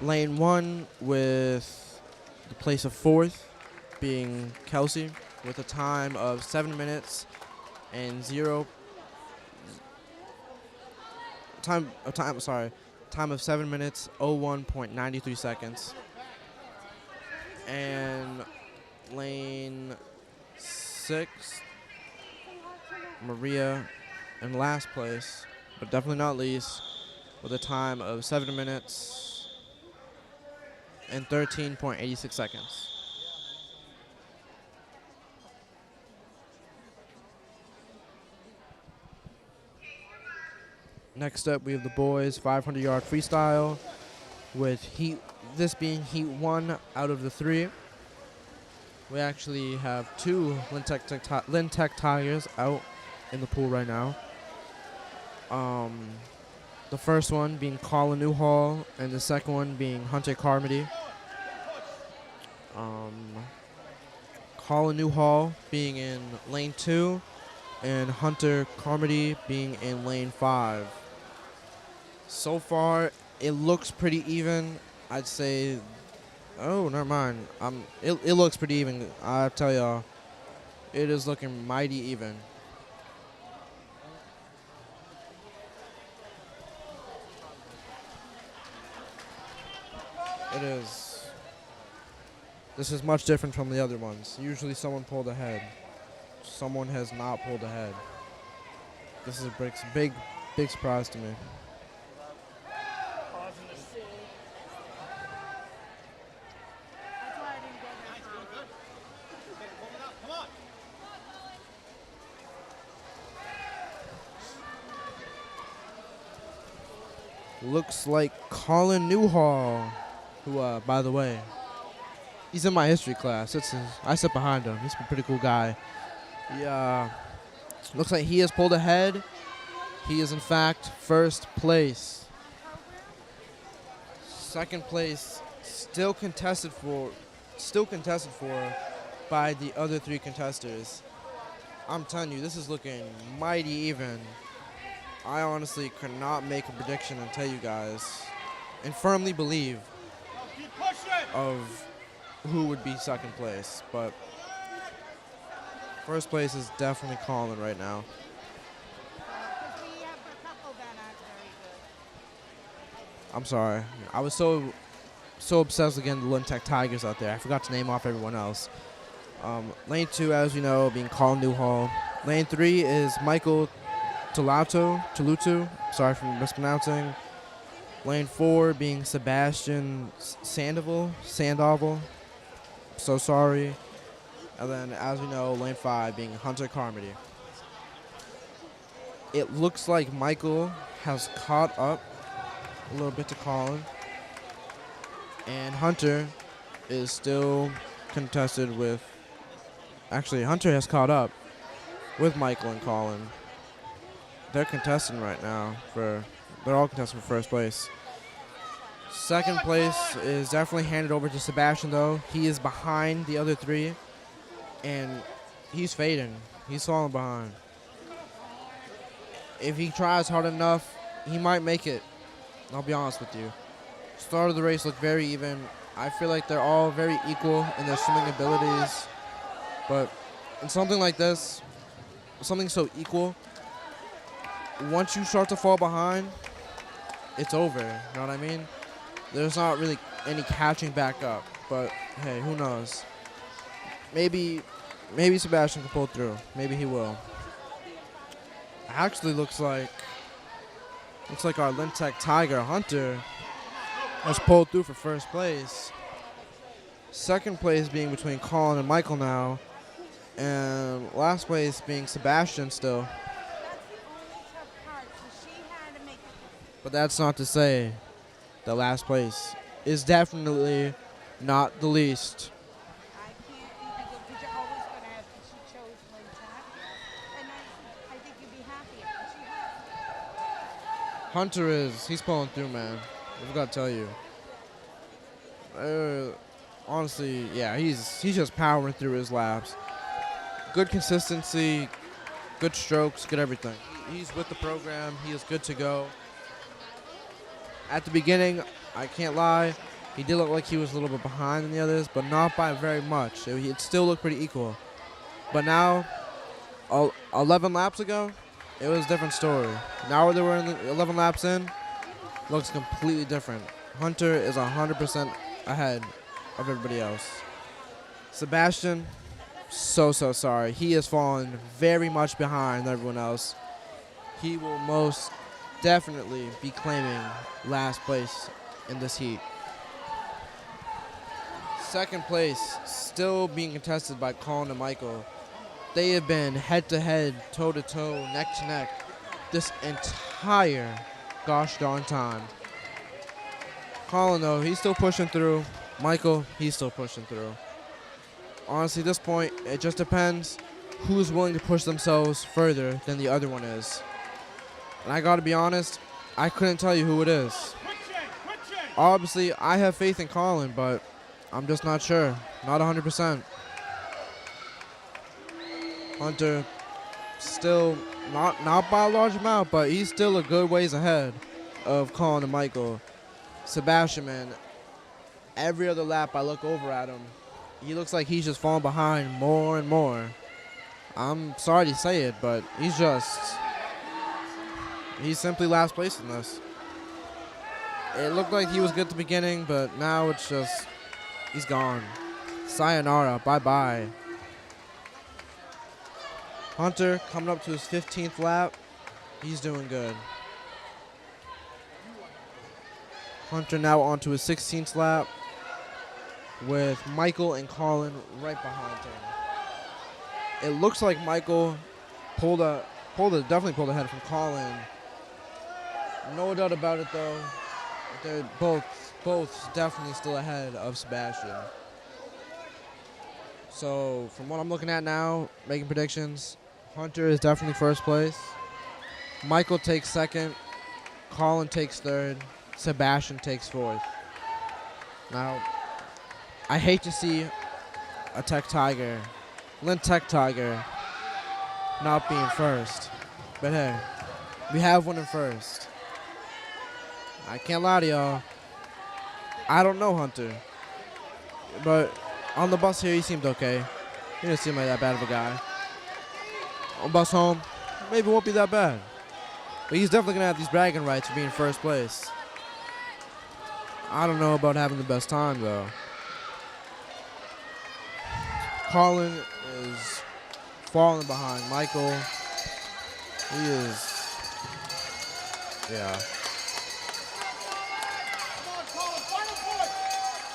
Lane 1 with the place of fourth being Kelsey with a time of 7 minutes and time of 7 minutes 01.93 seconds. And lane 6, Maria in last place, but definitely not least, with a time of 7 minutes and 13.86 seconds. Next up, we have the boys 500-yard freestyle, with this being heat 1 out of the 3. We actually have 2 Lintech Tigers out in the pool right now. The first one being Colin Newhall, and the second one being Hunter Carmody. Colin Newhall being in lane 2, and Hunter Carmody being in lane 5. So far, it looks pretty even. I'd say, oh, never mind. It looks pretty even. I tell y'all, it is looking mighty even. It is. This is much different from the other ones. Usually someone pulled ahead. Someone has not pulled ahead. This is a big surprise to me. Looks like Colin Newhall, who, by the way, he's in my history class. I sit behind him. He's a pretty cool guy. Looks like he has pulled ahead. He is, in fact, first place. Second place, still contested for by the other 3 contestants. I'm telling you, this is looking mighty even. I honestly could not make a prediction and tell you guys and firmly believe of who would be second place, but first place is definitely Colin right now. I'm sorry. I was so obsessed with getting the Lintech Tigers out there. I forgot to name off everyone else. Lane 2, as you know, being Colin Newhall. Lane 3 is Michael Tulutu. Sorry for mispronouncing. Lane 4 being Sebastian Sandoval. So sorry. And then, as we know, lane 5 being Hunter Carmody. It looks like Michael has caught up a little bit to Colin. And Hunter is still contested with... Actually, Hunter has caught up with Michael and Colin. They're contesting right now they're all contesting for first place. Second place is definitely handed over to Sebastian, though. He is behind the other 3, and he's fading. He's falling behind. If he tries hard enough, he might make it. I'll be honest with you. Start of the race looked very even. I feel like they're all very equal in their swimming abilities, but in something like this, something so equal, once you start to fall behind, it's over. You know what I mean? There's not really any catching back up. But hey, who knows? Maybe Sebastian can pull through. Maybe he will. Actually, looks like our Lintech Tiger Hunter has pulled through for first place. Second place being between Colin and Michael now, and last place being Sebastian still. But that's not to say that last place is definitely not the least. I can't, because you're always going to have, she chose Lintech, and I think you'd be happy if she has. Hunter he's pulling through, man. I've got to tell you. Honestly, yeah, he's just powering through his laps. Good consistency, good strokes, good everything. He's with the program. He is good to go. At the beginning, I can't lie, he did look like he was a little bit behind than the others, but not by very much. It still looked pretty equal. But now, 11 laps ago, it was a different story. Now that we're 11 laps in, looks completely different. Hunter is 100% ahead of everybody else. Sebastian, so sorry. He has fallen very much behind everyone else. He will most definitely be claiming last place in this heat. Second place still being contested by Colin and Michael. They have been head-to-head, toe-to-toe, neck-to-neck this entire gosh darn time. Colin, though, he's still pushing through. Michael, he's still pushing through. Honestly, at this point, it just depends who's willing to push themselves further than the other one is. And I gotta be honest, I couldn't tell you who it is. Obviously, I have faith in Colin, but I'm just not sure. Not 100%. Hunter, still not by a large amount, but he's still a good ways ahead of Colin and Michael. Sebastian, man, every other lap I look over at him, he looks like he's just falling behind more and more. I'm sorry to say it, but he's simply last place in this. It looked like he was good at the beginning, but now it's just, he's gone. Sayonara, bye-bye. Hunter coming up to his 15th lap. He's doing good. Hunter now on to his 16th lap with Michael and Colin right behind him. It looks like Michael definitely pulled ahead from Colin. No doubt about it, though. They're both definitely still ahead of Sebastian. So from what I'm looking at now, making predictions, Hunter is definitely first place. Michael takes second. Colin takes third. Sebastian takes fourth. Now, I hate to see a Tech Tiger, Lynn Tech Tiger, not being first. But hey, we have one in first. I can't lie to y'all. I don't know Hunter. But on the bus here, he seemed okay. He didn't seem like that bad of a guy. On bus home, maybe it won't be that bad. But he's definitely going to have these bragging rights for being first place. I don't know about having the best time, though. Colin is falling behind Michael. He is, yeah.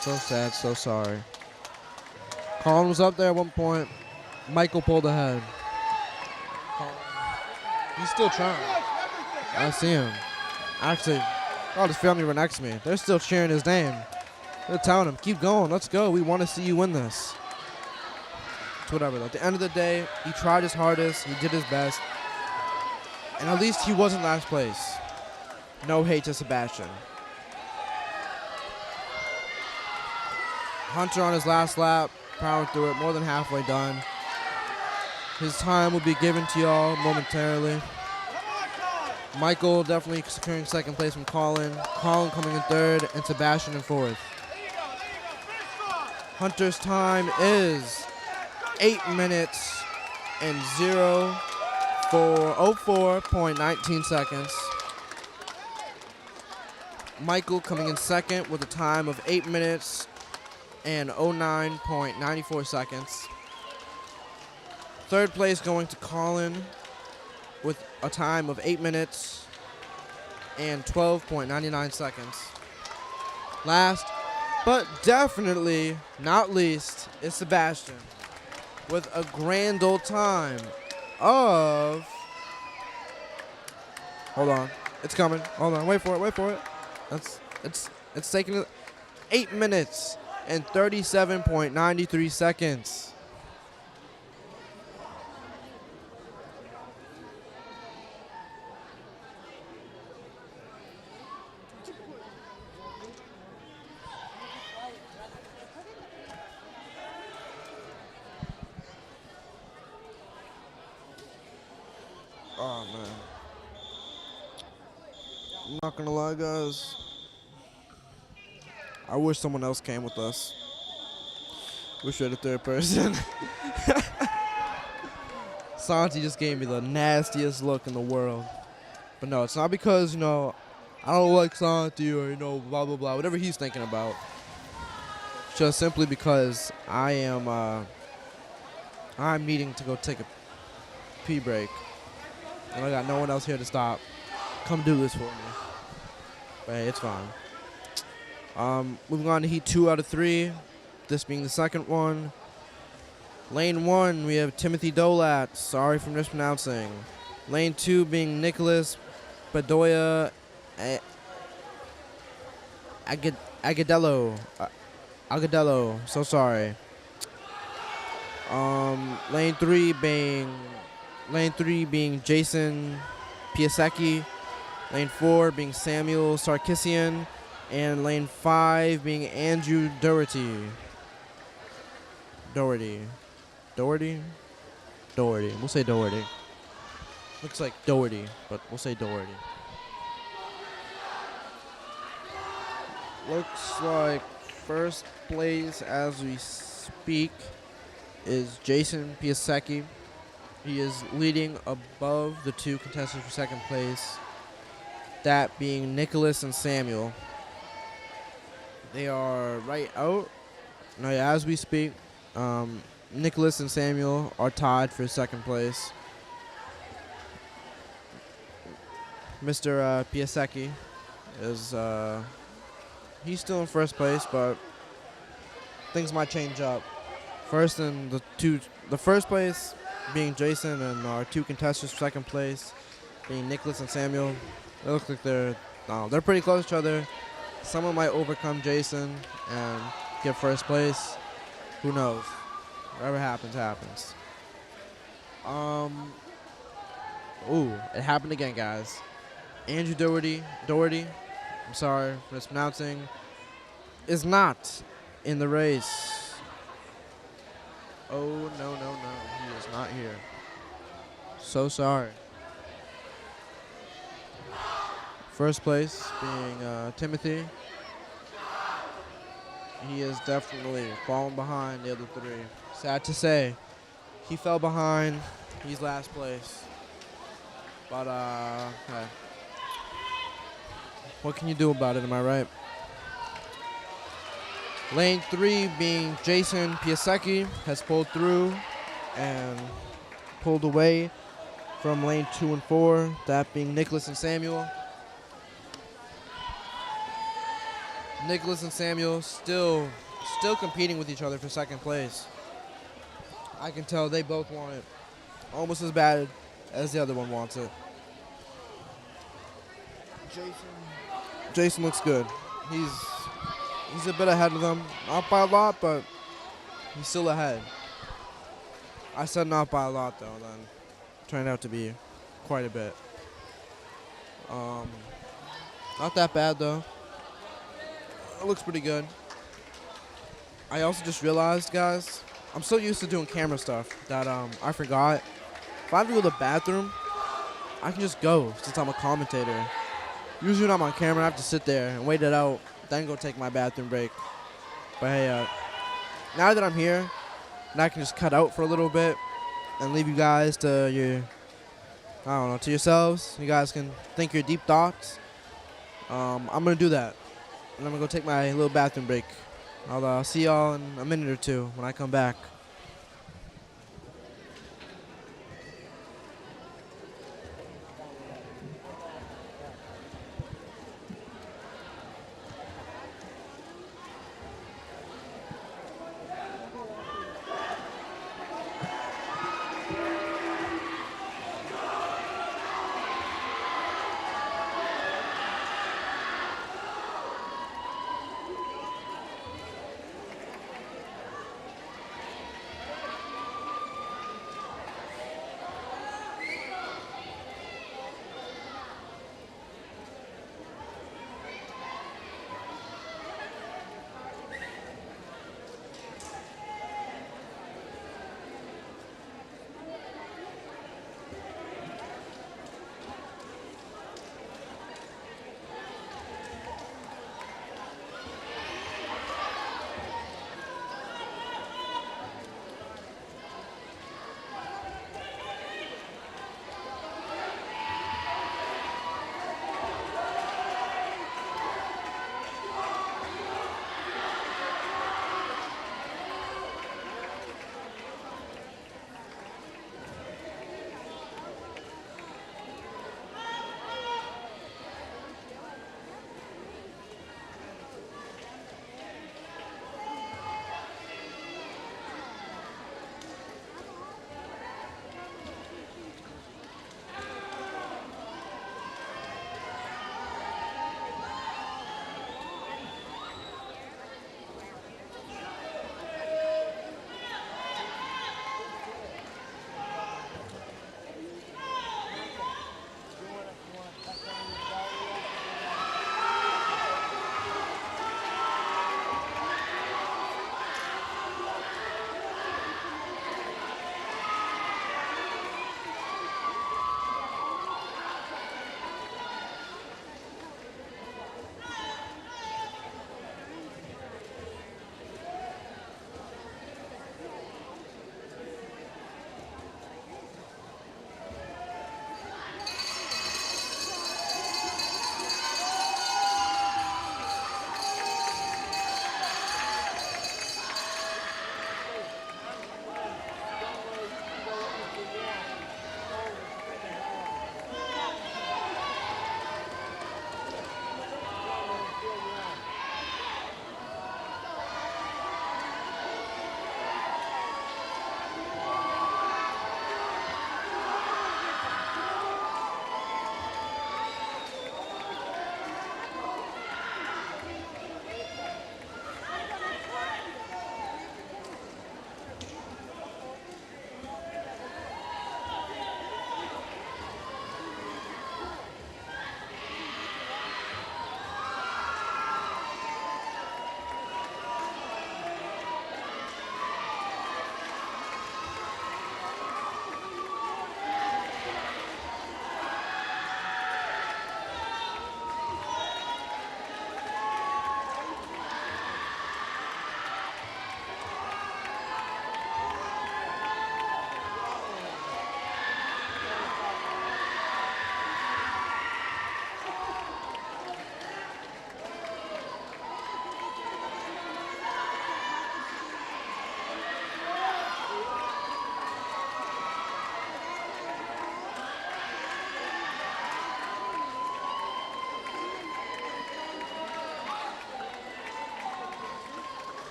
So sad, so sorry. Colin was up there at one point. Michael pulled ahead. He's still trying. I see him. Actually, all his family right next to me. They're still cheering his name. They're telling him, keep going, let's go. We want to see you win this. It's whatever. At the end of the day, he tried his hardest. He did his best. And at least he wasn't last place. No hate to Sebastian. Hunter on his last lap, powering through it, more than halfway done. His time will be given to y'all momentarily. Michael definitely securing second place from Colin. Colin coming in third, and Sebastian in fourth. Hunter's time is 8 minutes and 04.19 seconds. Michael coming in second with a time of 8 minutes and 09.94 seconds. Third place going to Colin with a time of 8 minutes and 12.99 seconds. Last, but definitely not least, is Sebastian with a grand old time of, hold on, it's coming, hold on, wait for it. It's taking 8 minutes and 37.93 seconds. Oh man, I'm not gonna lie, guys. I wish someone else came with us. Wish we had a third person. Santi just gave me the nastiest look in the world. But no, it's not because, I don't like Santi or, blah, blah, blah, whatever he's thinking about. just simply because I'm needing to go take a pee break, and I got no one else here to stop. Come do this for me. But hey, it's fine. Moving on to heat 2 out of 3. This being the second one. Lane 1, we have Timothy Dolat. Sorry for mispronouncing. Lane 2 being Nicholas Bedoya Agadello. Agadello. So sorry. Lane 3 being Jason Piasecki. Lane 4 being Samuel Sarkissian. And lane 5 being Andrew Doherty. Doherty. We'll say Doherty. Looks like Doherty, but we'll say Doherty. Looks like first place as we speak is Jason Piasecki. He is leading above the 2 contestants for second place, that being Nicholas and Samuel. They are right out. Now, as we speak, Nicholas and Samuel are tied for second place. Mr. Piasecki is he's still in first place, but things might change up. The first place being Jason, and our 2 contestants for second place being Nicholas and Samuel. They look like they're pretty close to each other. Someone might overcome Jason and get first place. Who knows? Whatever happens, happens. Ooh, it happened again, guys. Andrew Doherty, I'm sorry for mispronouncing, is not in the race. Oh, no. He is not here. So sorry. First place being Timothy. He is definitely falling behind the other 3. Sad to say. He fell behind. He's last place. But, hey. What can you do about it, am I right? Lane 3 being Jason Piasecki has pulled through and pulled away from lane 2 and 4, that being Nicholas and Samuel. Nicholas and Samuel still competing with each other for second place. I can tell they both want it almost as bad as the other one wants it. Jason looks good. He's a bit ahead of them. Not by a lot, but he's still ahead. I said not by a lot, though, then. Turned out to be quite a bit. Not that bad, though. It looks pretty good. I also just realized, guys, I'm so used to doing camera stuff that I forgot. If I have to go to the bathroom, I can just go since I'm a commentator. Usually when I'm on camera, I have to sit there and wait it out, then go take my bathroom break. But hey, now that I'm here, and I can just cut out for a little bit and leave you guys to yourselves. You guys can think your deep thoughts. I'm going to do that. And I'm going to go take my little bathroom break. I'll see y'all in a minute or 2 when I come back.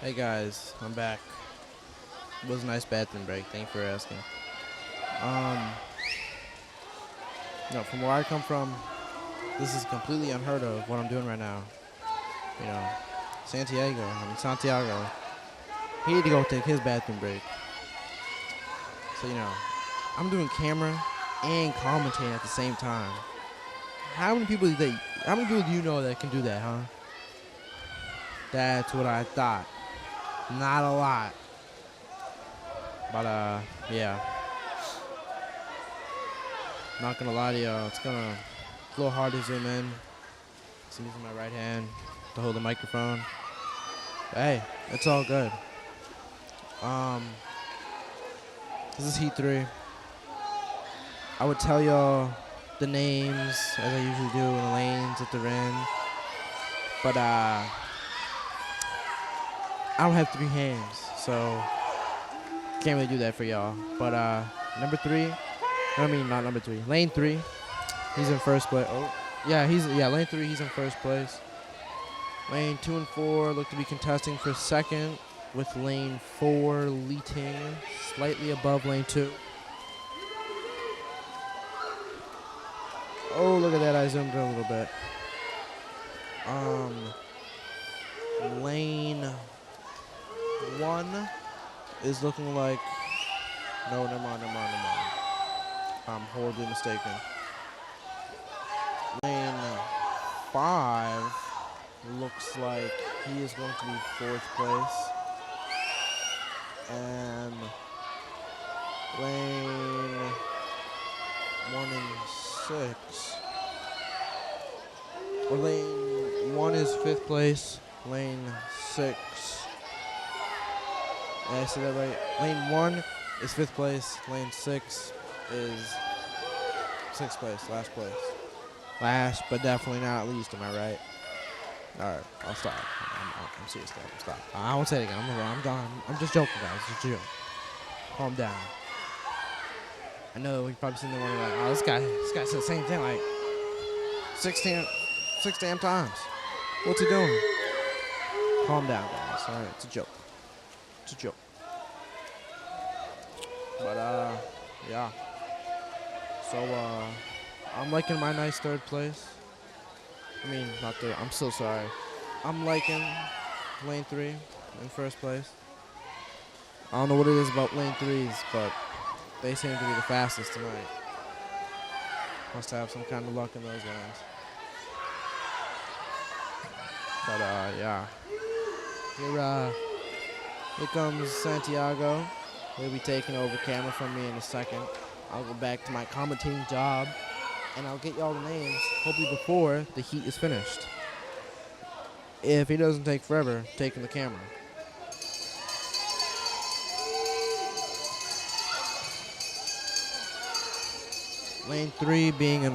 Hey guys, I'm back. It was a nice bathroom break. Thank you for asking. No, from where I come from, this is completely unheard of what I'm doing right now. You know, Santiago, he had to go take his bathroom break. So, I'm doing camera and commentating at the same time. How many people do you know that can do that, huh? That's what I thought. Not a lot. But, yeah. Not gonna lie to y'all, it's a little hard to zoom in. So I'm using my right hand to hold the microphone. But hey, it's all good. This is Heat 3. I would tell y'all the names as I usually do in the lanes that they're in. But I don't have 3 hands, so can't really do that for y'all. But number 3, not number 3. Lane 3, he's in first place. Lane 3, he's in first place. Lane 2 and 4 look to be contesting for second, with lane 4 leading slightly above lane 2. Oh, look at that, I zoomed in a little bit. Lane 1 is looking like, no, never mind. I'm horribly mistaken. Lane 5 looks like he is going to be 4th place. And lane 1 and 6. Or lane 1 is 5th place. Lane 6. Did I say that right? Lane 1 is 5th place. Lane 6 is 6th place. Last place. Last, but definitely not least. Am I right? All right, I'll stop. I'm serious, guys. I'm stop. I won't say it again. I'm done. I'm just joking, guys. It's just a joke. Calm down. I know you've probably seen the one like, oh, this guy said the same thing like 6 damn times. What's he doing? Calm down, guys. All right, it's a joke. It's a joke. But yeah. So I'm liking my nice 3rd place. I mean, not 3rd. I'm so sorry. I'm liking lane 3 in first place. I don't know what it is about lane 3s, but they seem to be the fastest tonight. Must have some kind of luck in those lanes. But yeah. Here comes Santiago. He'll be taking over camera from me in a second. I'll go back to my commentating job, and I'll get y'all the names hopefully before the heat is finished. If he doesn't take forever taking the camera. Lane 3 being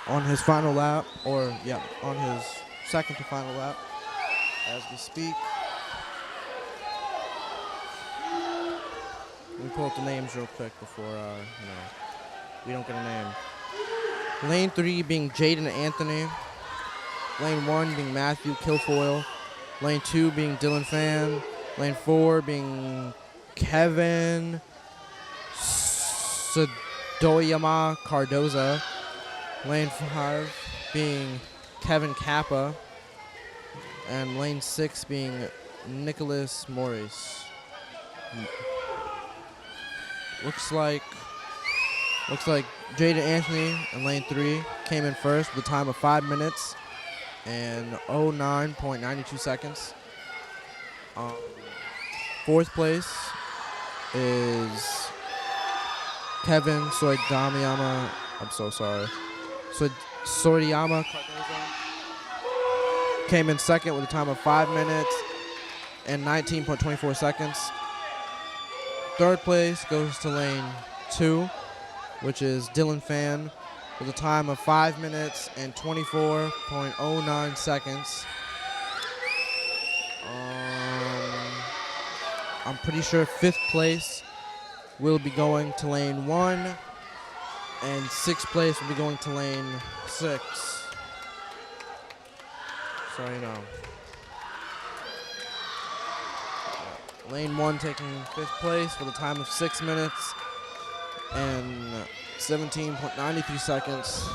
on his final lap, on his second to final lap as we speak. Let me pull up the names real quick before we don't get a name. Lane 3 being Jaden Anthony. Lane 1 being Matthew Kilfoyle. Lane 2 being Dylan Fan. Lane 4 being Kevin Sadoyama Cardoza. Lane 5 being Kevin Kappa. And lane 6 being Nicholas Morris. Looks like Jaden Anthony in lane 3 came in first with a time of 5 minutes and 09.92 seconds. 4th place is Kevin Soidamiyama. I'm so sorry. Soidiyama Cardozo came in second with a time of 5 minutes and 19.24 seconds. 3rd place goes to lane 2, which is Dylan Fan, with a time of 5 minutes and 24.09 seconds. I'm pretty sure 5th place will be going to lane 1, and 6th place will be going to lane 6. So you know. Lane 1 taking 5th place with a time of 6 minutes and 17.93 seconds.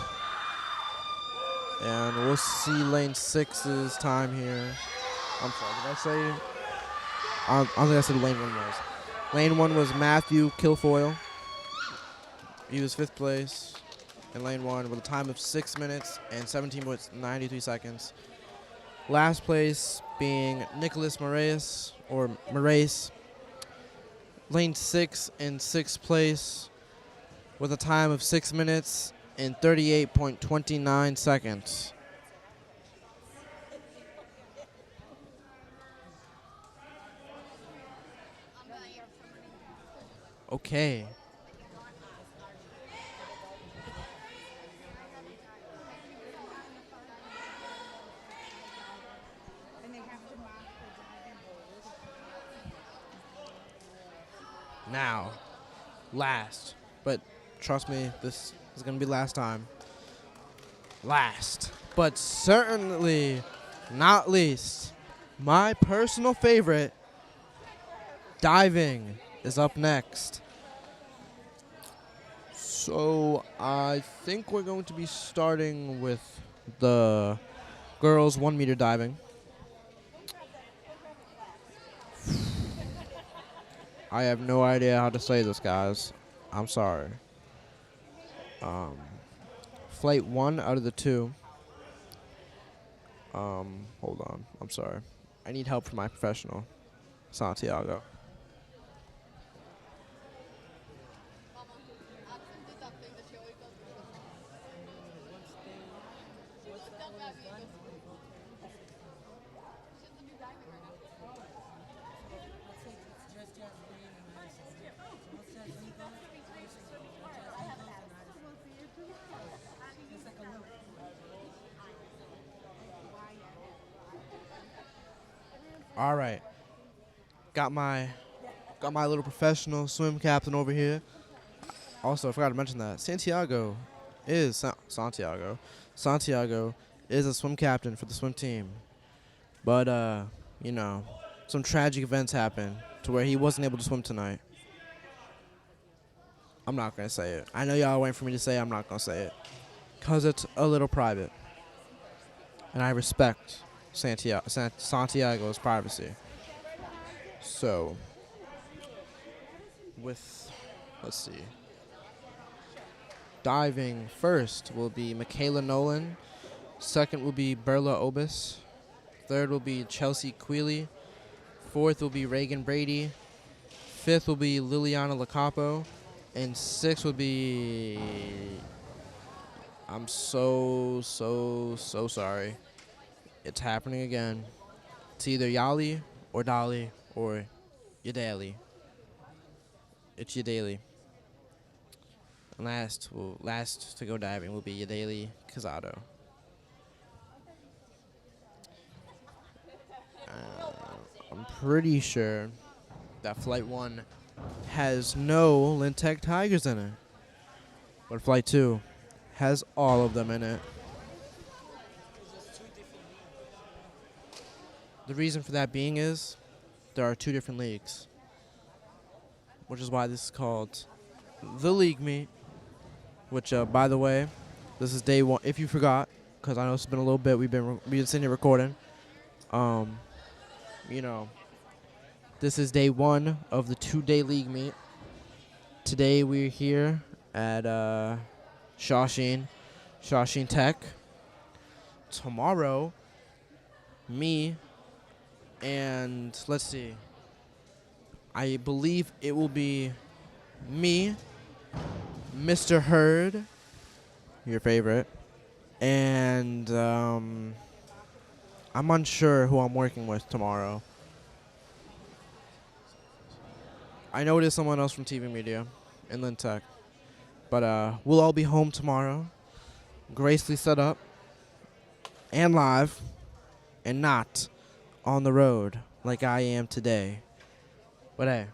And we'll see Lane 6's time here. I'm sorry, did I say? I don't think I said Lane 1 was. Lane 1 was Matthew Kilfoyle. He was 5th place in Lane 1 with a time of 6 minutes and 17.93 seconds. Last place being Nicholas Moraes, or Moraes. Lane 6 in 6th place with a time of 6 minutes and 38.29 seconds. Okay. And they have to mark the diving board. Now, last, but trust me, this is going to be last time. Last, but certainly not least, my personal favorite, diving, is up next. So I think we're going to be starting with the girls 1 meter diving. I have no idea how to say this, guys. I'm sorry. Flight 1 out of the 2. Hold on. I'm sorry. I need help from my professional, Santiago. All right. Got my little professional swim captain over here. Also, I forgot to mention that Santiago is a swim captain for the swim team. But you know, some tragic events happened to where he wasn't able to swim tonight. I'm not going to say it. I know y'all are waiting for me to say it. I'm not going to say it. Because it's a little private. And I respect Santiago's privacy. So, let's see. Diving first will be Michaela Nolan. Second will be Berla Obis. Third will be Chelsea Queely. Fourth will be Reagan Brady. Fifth will be Liliana Lacapo. And sixth will be... I'm so sorry. It's happening again. It's either Yali or Dolly or Yadali. It's Yadali. And last to go diving will be Yadali Casado. I'm pretty sure that Flight 1 has no Lintec Tigers in it. But Flight 2 has all of them in it. The reason for that being is there are 2 different leagues, which is why this is called the league meet, which, by the way, this is day 1. If you forgot, because I know it's been a little bit, we've been sitting here recording. You know, this is day 1 of the 2-day league meet. Today we're here at Shawsheen Tech. Tomorrow, me and, let's see, I believe it will be me, Mr. Hurd, your favorite, and I'm unsure who I'm working with tomorrow. I know it is someone else from TV Media in Lintec, but we'll all be home tomorrow, gracefully set up and live, and not on the road like I am today. But hey,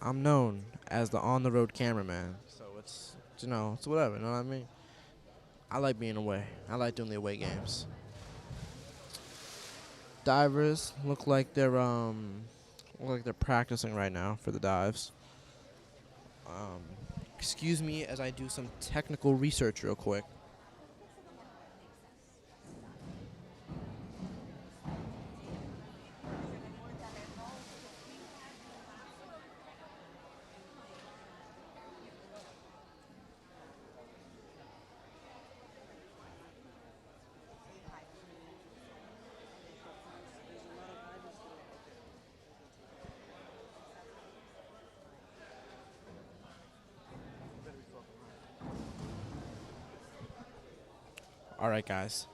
I'm known as the on-the-road cameraman, so it's whatever, you know what I mean? I like being away. I like doing the away games. divers look like they're practicing right now for the dives. Um, Excuse me as I do some technical research real quick. All right, guys.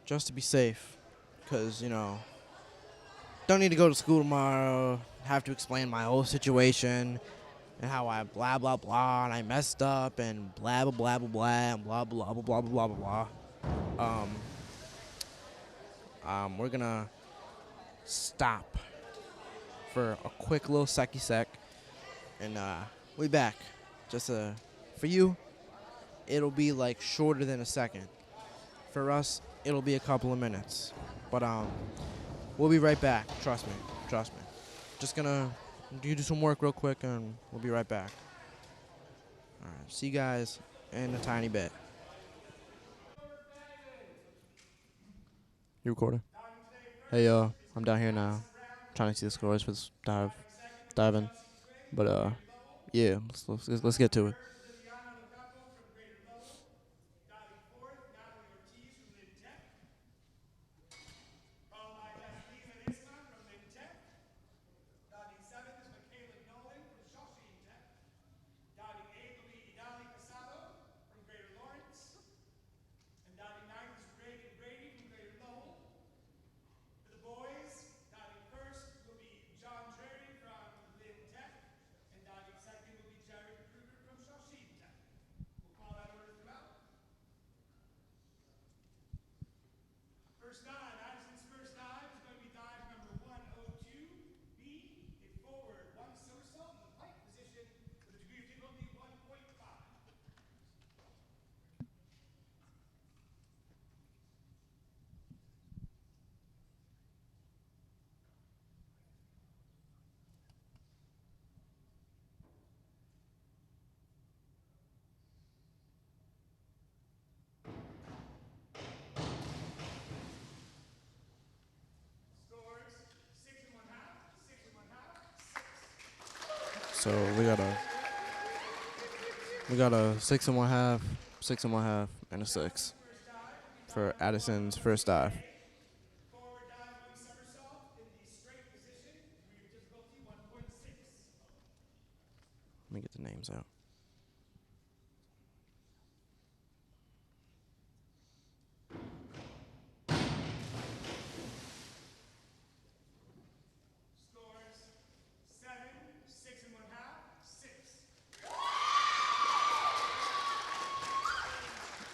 Just to be safe, because, don't need to go to school tomorrow, have to explain my whole situation and how I blah, blah, blah, and I messed up and blah, blah, blah, blah, blah, and blah, blah, blah, blah, blah, blah, blah, blah. We're going to stop for a quick little secky sec, and we back. Just for you, it'll be like shorter than a second. For us, it'll be a couple of minutes. But we'll be right back. Trust me. Trust me. Just gonna do some work real quick, and we'll be right back. All right. See you guys in a tiny bit. You recording? Hey, I'm down here now, trying to see the scores for this diving. But yeah, let's get to it. So we got a 6 1/2, 6 1/2, and a 6 for Addison's first dive. Let me get the names out.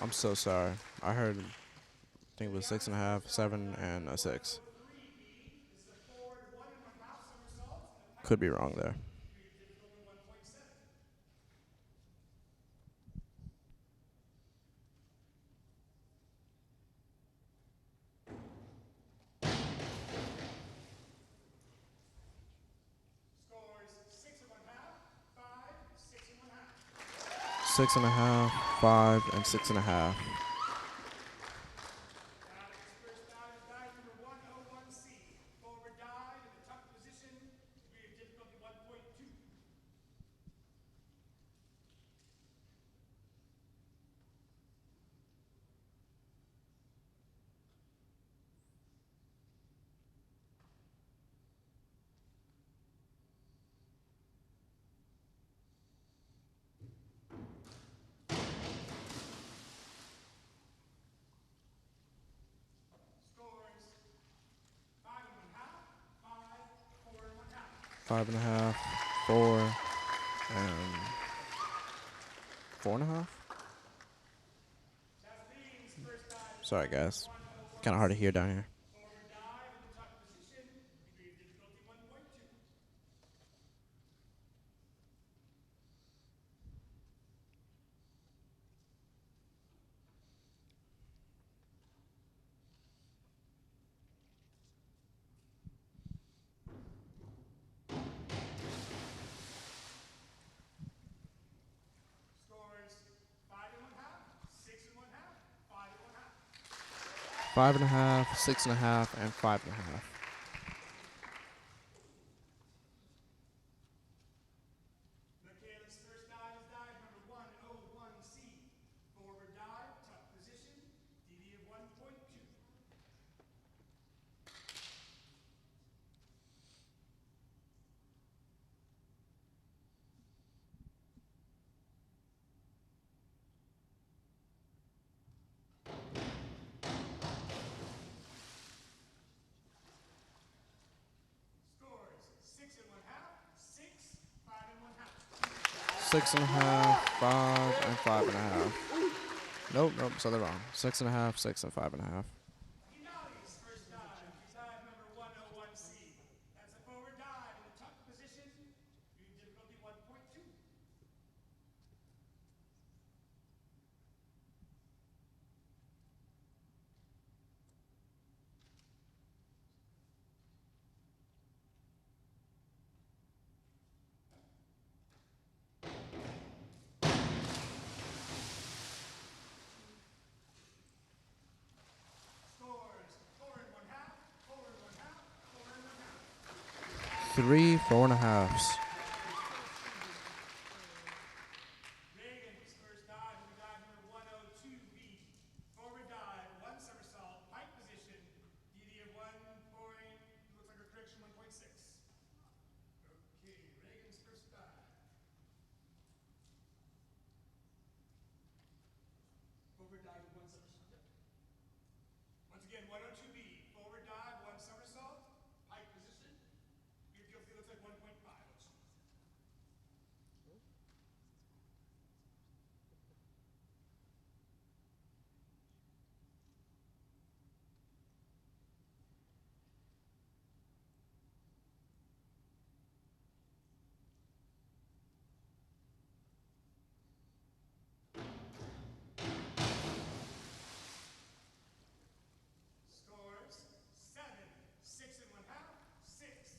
I'm so sorry. I heard, I think it was 6 1/2, 7, and a 6. Could be wrong there. Six and a half, 5, and 6 1/2. Five and a half, 4, and 4 1/2. Sorry, guys. Kind of hard to hear down here. 5.5, 6.5, and 5.5. Michaela's first dive is dive number 101C. Forward dive, tuck position, DD of 1.2. Scores 6.5, 6, 5.5. 6.5, 5, and 5.5. Nope, so they're wrong. 6.5, 6, and 5.5. Hinali's first dive is dive number 101C. That's a forward dive in the tuck position, doing difficulty 1.2. Scores 4.5, 4.5, 4.5. 3 4.5s. Reagan's first dive will be dive number 102B. Forward dive, one somersault, pike position, DD of 1 point, looks like a correction, 1.6. Okay, Reagan's first dive. Forward dive with one somersault. Once again, 102B. Forward dive, one somersault, pike position. Your guilty looks like 1.5. Scores 7, 6.5, 6.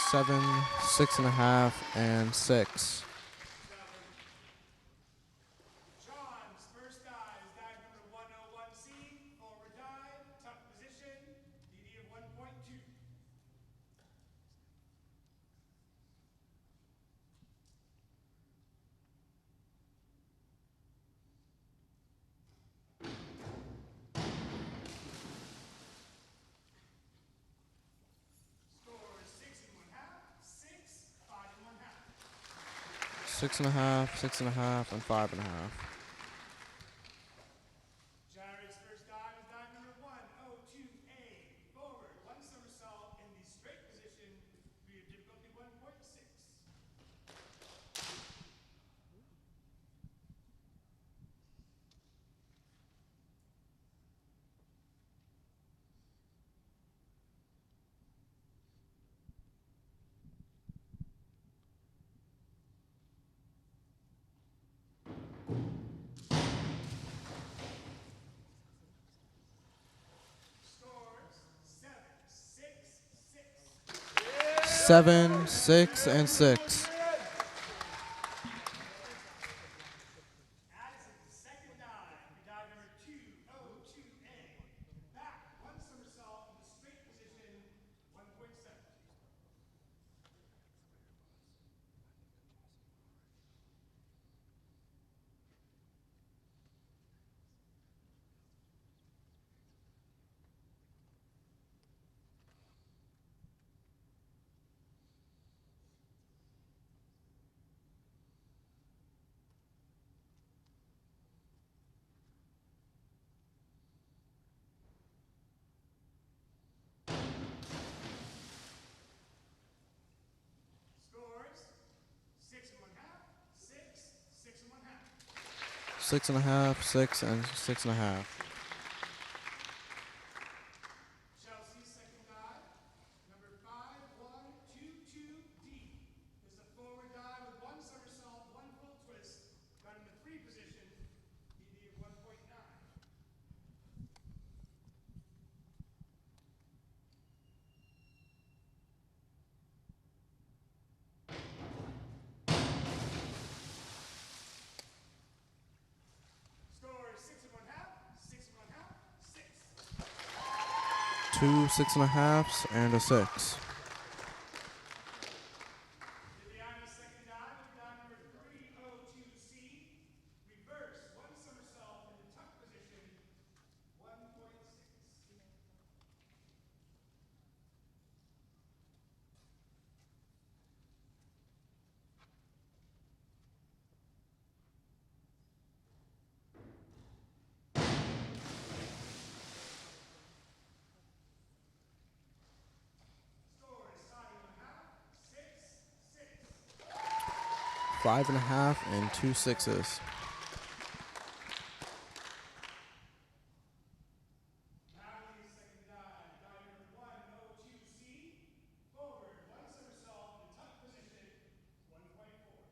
7, 6.5, and 6. John's first dive is dive number 101C. Forward dive, tuck position, DD of 1.2. Scores 6.5, 6, 5.5. 6.5, 6.5, and 5.5. Jared's first dive is dive number 102A. Forward, one somersault in the straight position, degree of difficulty 1.6. Scores 7, 6, 6. 7, 6, and 6. Addison's second dive, dive number 202A. Back, one somersault in the straight position, 1.7. Scores 6.5, 6, 6.5. 6.5, 6, and 6.5. Chelsea's second dive, number 5122D. This is a forward dive with one somersault, one full twist, done in the 3 position, DD of 1.9. Scores 6.5, 6, 2 6.5s, and a 6. Viviani's second dive will be dive number 302C. Reverse one somersault in the tuck position, 1.6. 5.5 and 2 6s. Natalie's second dive, dive number 102C. Forward one somersault in the tuck position, 1.4.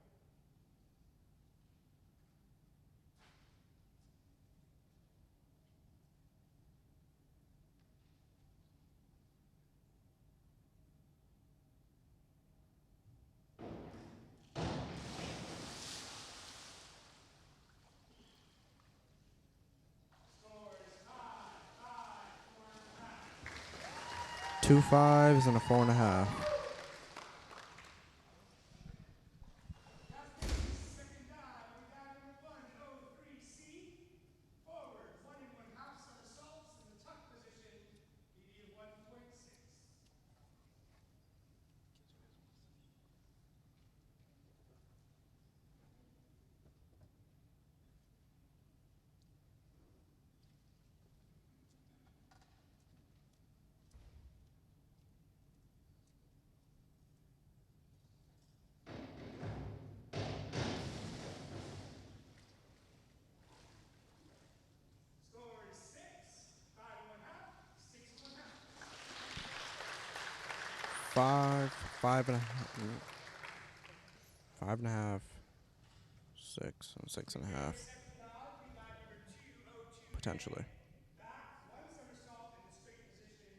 2 5s and a 4.5. Second dive will be dive number 103C. Forward one and one half somersaults in the tuck position, DD of 1.6. Score is 6, 5 and one half, 6 and one half. 5, 5.5, 5.5, 6, and 6.5. Second dive will be dive number 202A. Potentially. Back one somersault in the straight position,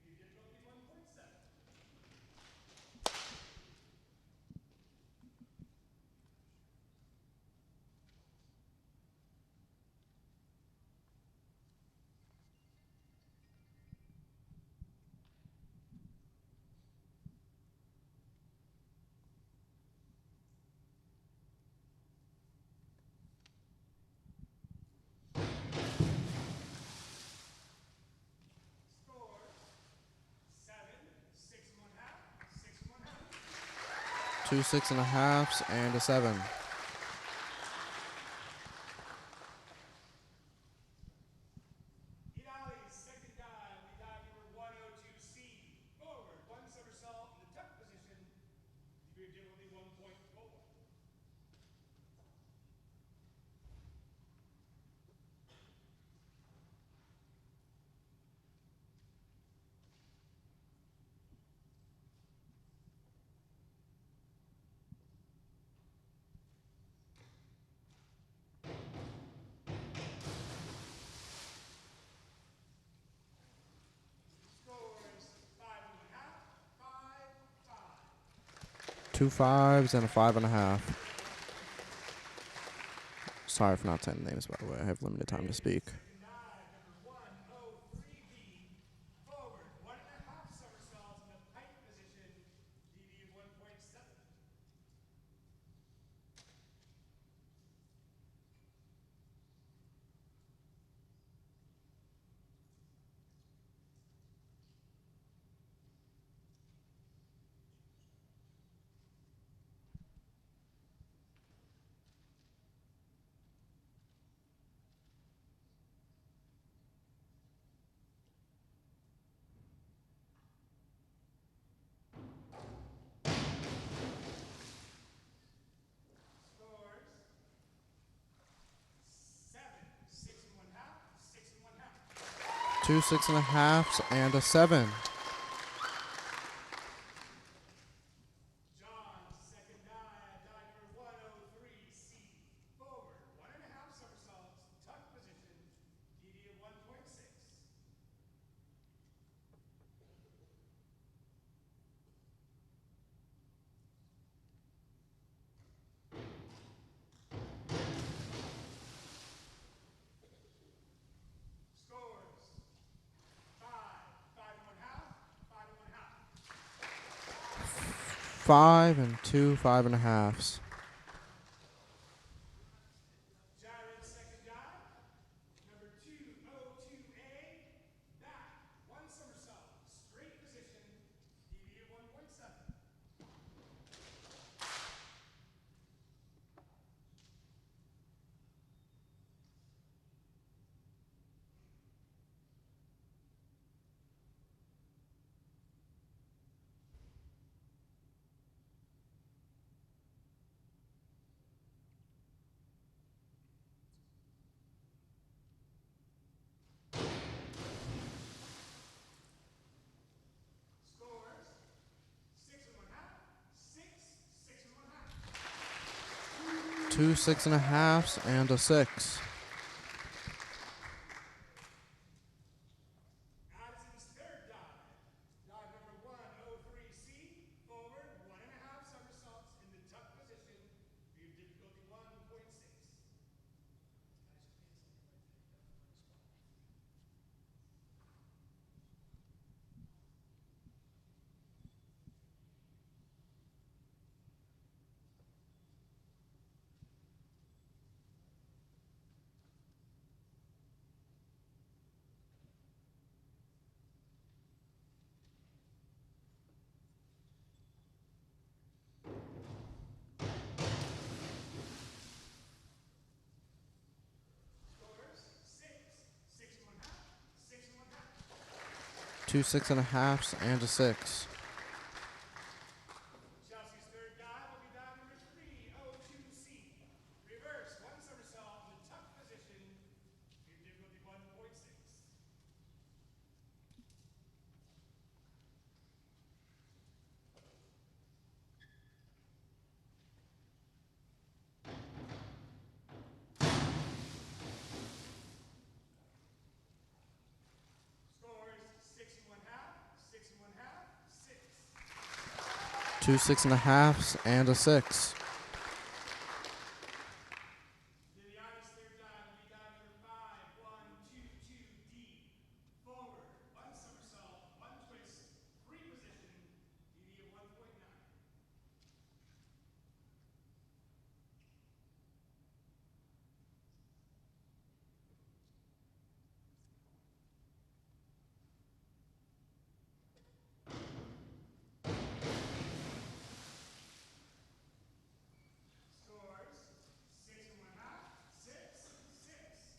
your difficulty 1.7. Score 7, 6 and one half, 6 and one half. 2 6.5s and a 7. Inali's second dive will be dive number 102C. Forward one somersault in the tuck position, your difficulty 1.4. Scores 5 and one half, 5, 5. 2 5s and a 5.5. Sorry for not saying names, by the way. I have limited time to speak. Second dive number 103B. Forward one and a half somersaults in the pike position, DD of 1.7. Scores 7, 6 and one half, 6 and one half. 2 6.5s and a 7. John's second dive, dive number 103C. Forward one and a half somersaults, tuck position, DD of 1.6. Scores 5, 5 5 and 2 5.5s. Gyro's second dive, number 202A, back, one somersault, straight position, deviate 1.7. Scores, 6 and 1/2, 6, 6 and 1/2. 2 6.5s and a 6. Addison's third dive, dive number 103C, forward, 1.5 somersaults in the tuck position, view difficulty 1.6. Scores, 6, 6 and 1/2, 6 and 1/2. 2 6.5s and a 6. Chelsea's third dive will be dive number 302C. Reverse, one somersault in the tuck position, view difficulty 1.6. Scores, 6 and 1/2, 6 and 1/2, 6. 2 6.5s and a 6. Liliana's third dive will be dive number 5122D. Forward, one somersault, one twist, free position, deviate 1.9. Scores, 6 and 1/2, 6, 6.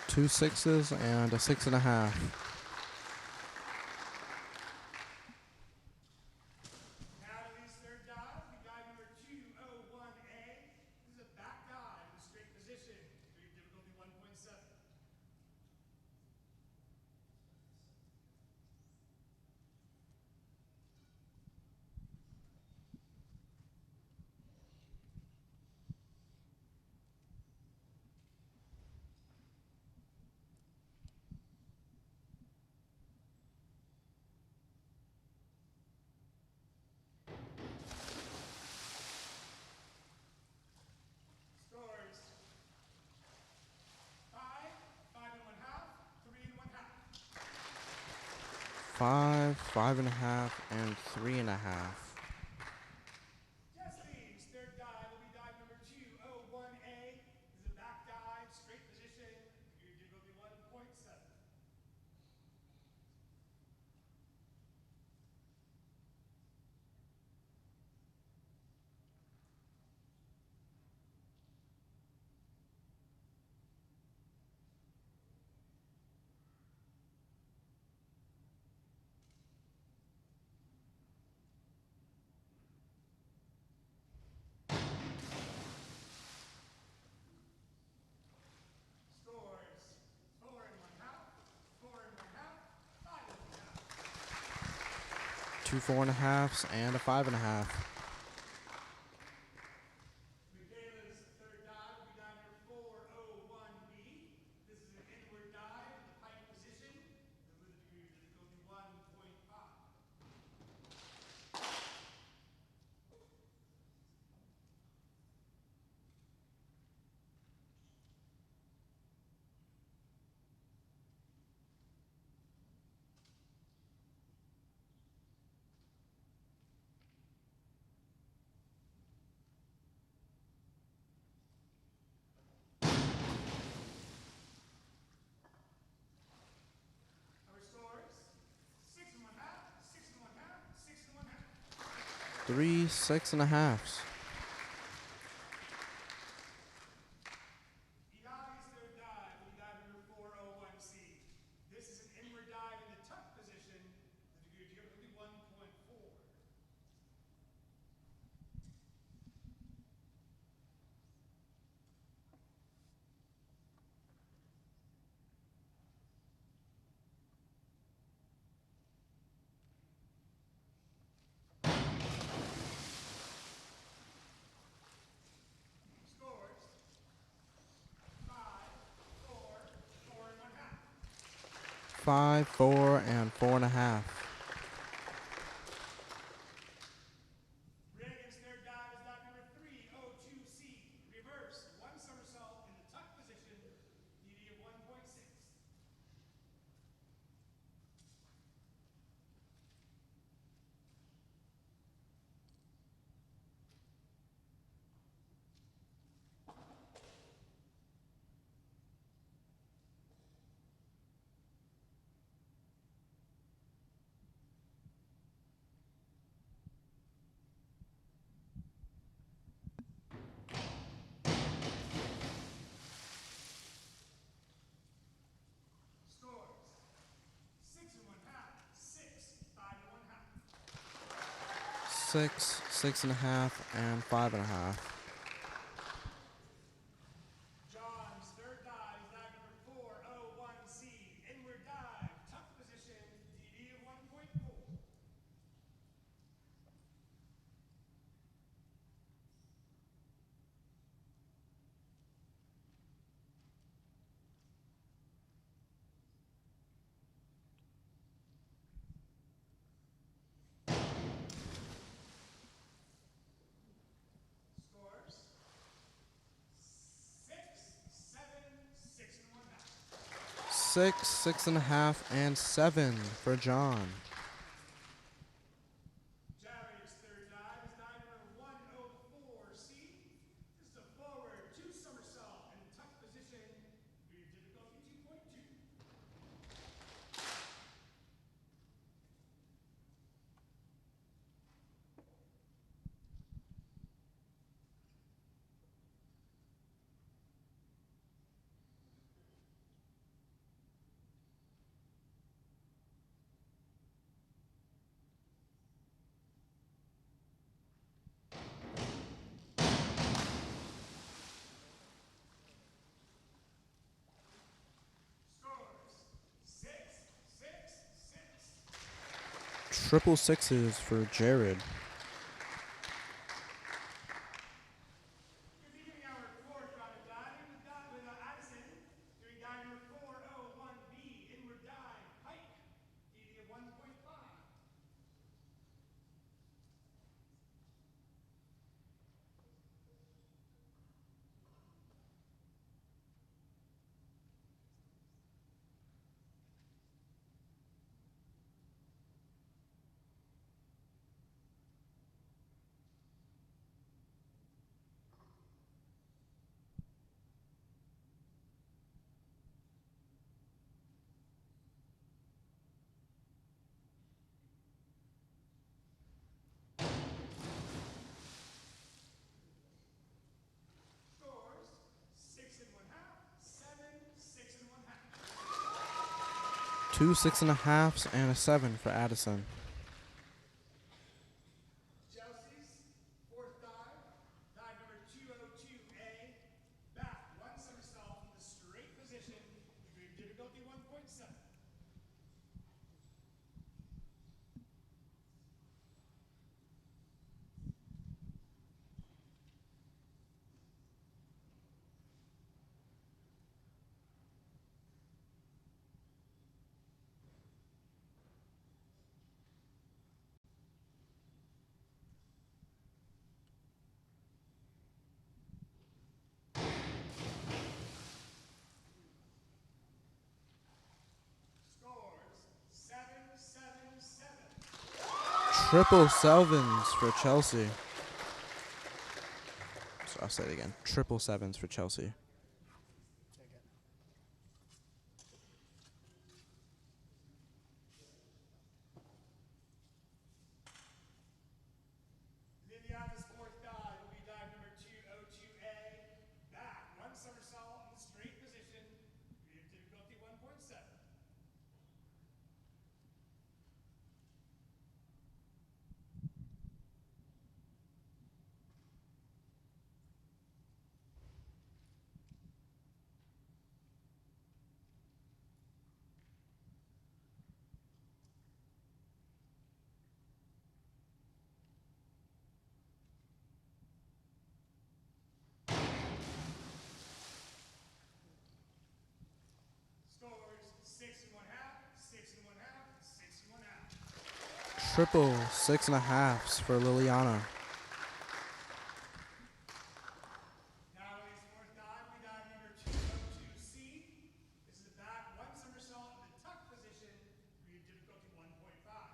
2 6s and a 6.5. Natalie's third dive will be dive number 201A. This is a back dive in straight position, view difficulty 1.7. Scores, 5, 5 and 1/2, 3 and 1/2. 5 5.5 and 3.5. Jesse's third dive will be dive number 201A. This is a back dive, straight position, view difficulty 1.7. Scores, 4 and 1/2, 4 and 1/2, 5 and 1/2. 2 4.5s and a 5.5. Michaela's third dive will be dive number 401B. This is an inward dive in the pike position, with a degree of difficulty 1.5. 3 6.5s. Eli's third dive will be dive number 401C. This is an inward dive in the tuck position. The degree of difficulty 1.4. Scores 5, 4, 4.5. 5, 4, and 4.5. Reagan's third dive is dive number 302C. Reverse, one somersault in the tuck position, DD of 1.6. Scores 6.5, 6, 5.5. 6, 6.5, and 5.5. John's third dive is dive number 401C. Inward dive, tuck position, DD of 1.4. Scores 6, 7, 6.5. 6, 6.5, and 7 for John. Jerry's third dive is dive number 104C. This is a forward, two somersault in the tuck position. Degree of difficulty 2.2. Scores 6, 6, 6. Triple sixes for Jared. Continuing our fourth round of diving with Addison, doing dive number 401B, inward dive, pike, DD of 1.5. Scores 6.5, 7, 6.5. 2 6.5s and a 7 for Addison. Chelsea's fourth dive, dive number 202A, back, one somersault in the straight position, degree of difficulty 1.7. Scores 7, 7, 7. Triple sevens for Chelsea. So I'll say it again. Triple sevens for Chelsea. Diana's fourth dive will be dive number 202A. Back, one somersault in the straight position. We have difficulty 1.7. Scores 6 and 1/2, 6 and 1/2, 6 and 1/2. Triple 6.5s for Liliana. Natalie's fourth dive will be dive number 202C. This is a back, one somersault in the tuck position. We have difficulty 1.5.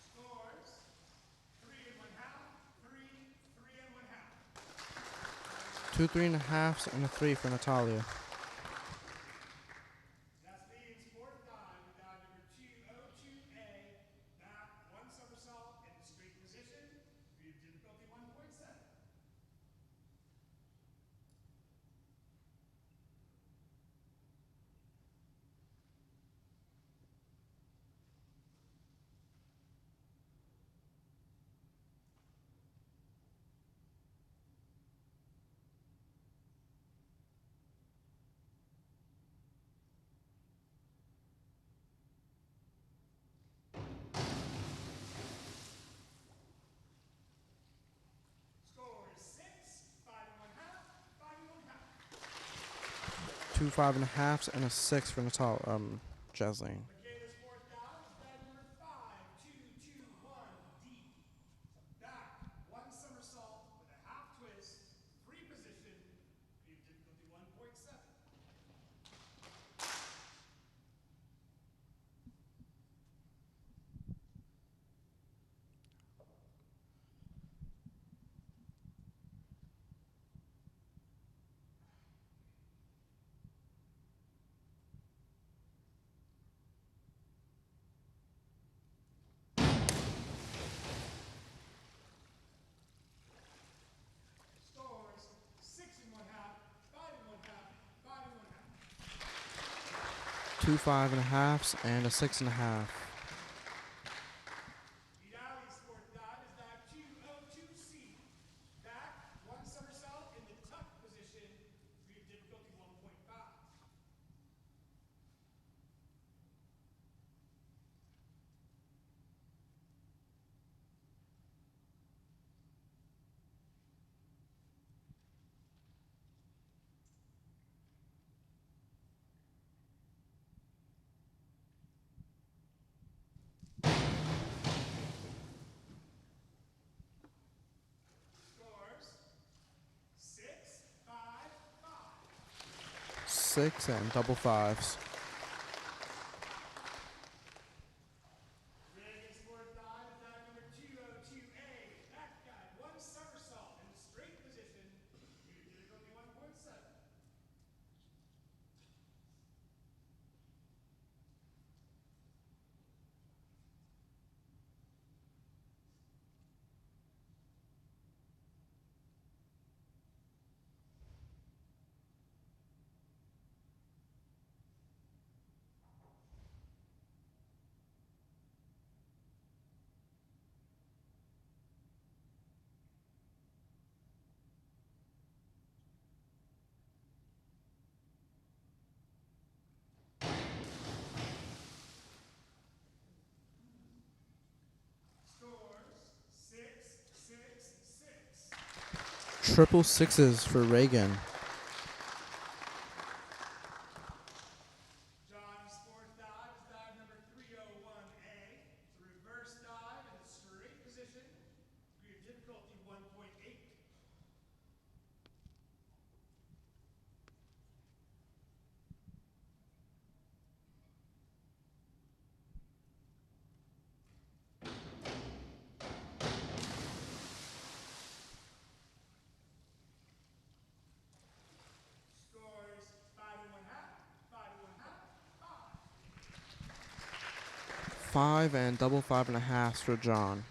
Scores 3 and 1/2, 3, 3 and 1/2. 2 3.5s and a 3 for Natalia. That's Lean's fourth dive with dive number 202A. Back, one somersault in the straight position. We have difficulty 1.7. Scores 6, 5 and 1/2, 5 and 1/2. 2 5.5s and a 6 for Natalia. Jasleen. Michaela's fourth dive is dive number 5, 2, 2, 1, deep. Back, one somersault with a half twist, free position. We have difficulty 1.7. Scores 6 and 1/2, 5 and 1/2, 5 and 1/2. 2 5.5s and a 6.5. Vidali's fourth dive is dive 202C. Back, one somersault in the tuck position. We have difficulty 1.5. Scores 6, 5, 5. 6 and double 5s. Reagan's fourth dive is dive number 202A. Back guide, one somersault in the straight position. We have difficulty 1.7. Triple sixes for Reagan. John's fourth dive is dive number 301A. It's a reverse dive in the straight position. Degree of difficulty 1.8. Scores 5 1/2, 5 1/2, 5. 5 and double 5.5 for John.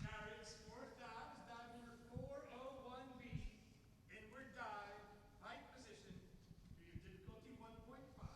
Chariot's fourth dive is dive number 401B. Inward dive, height position. Degree of difficulty 1.5.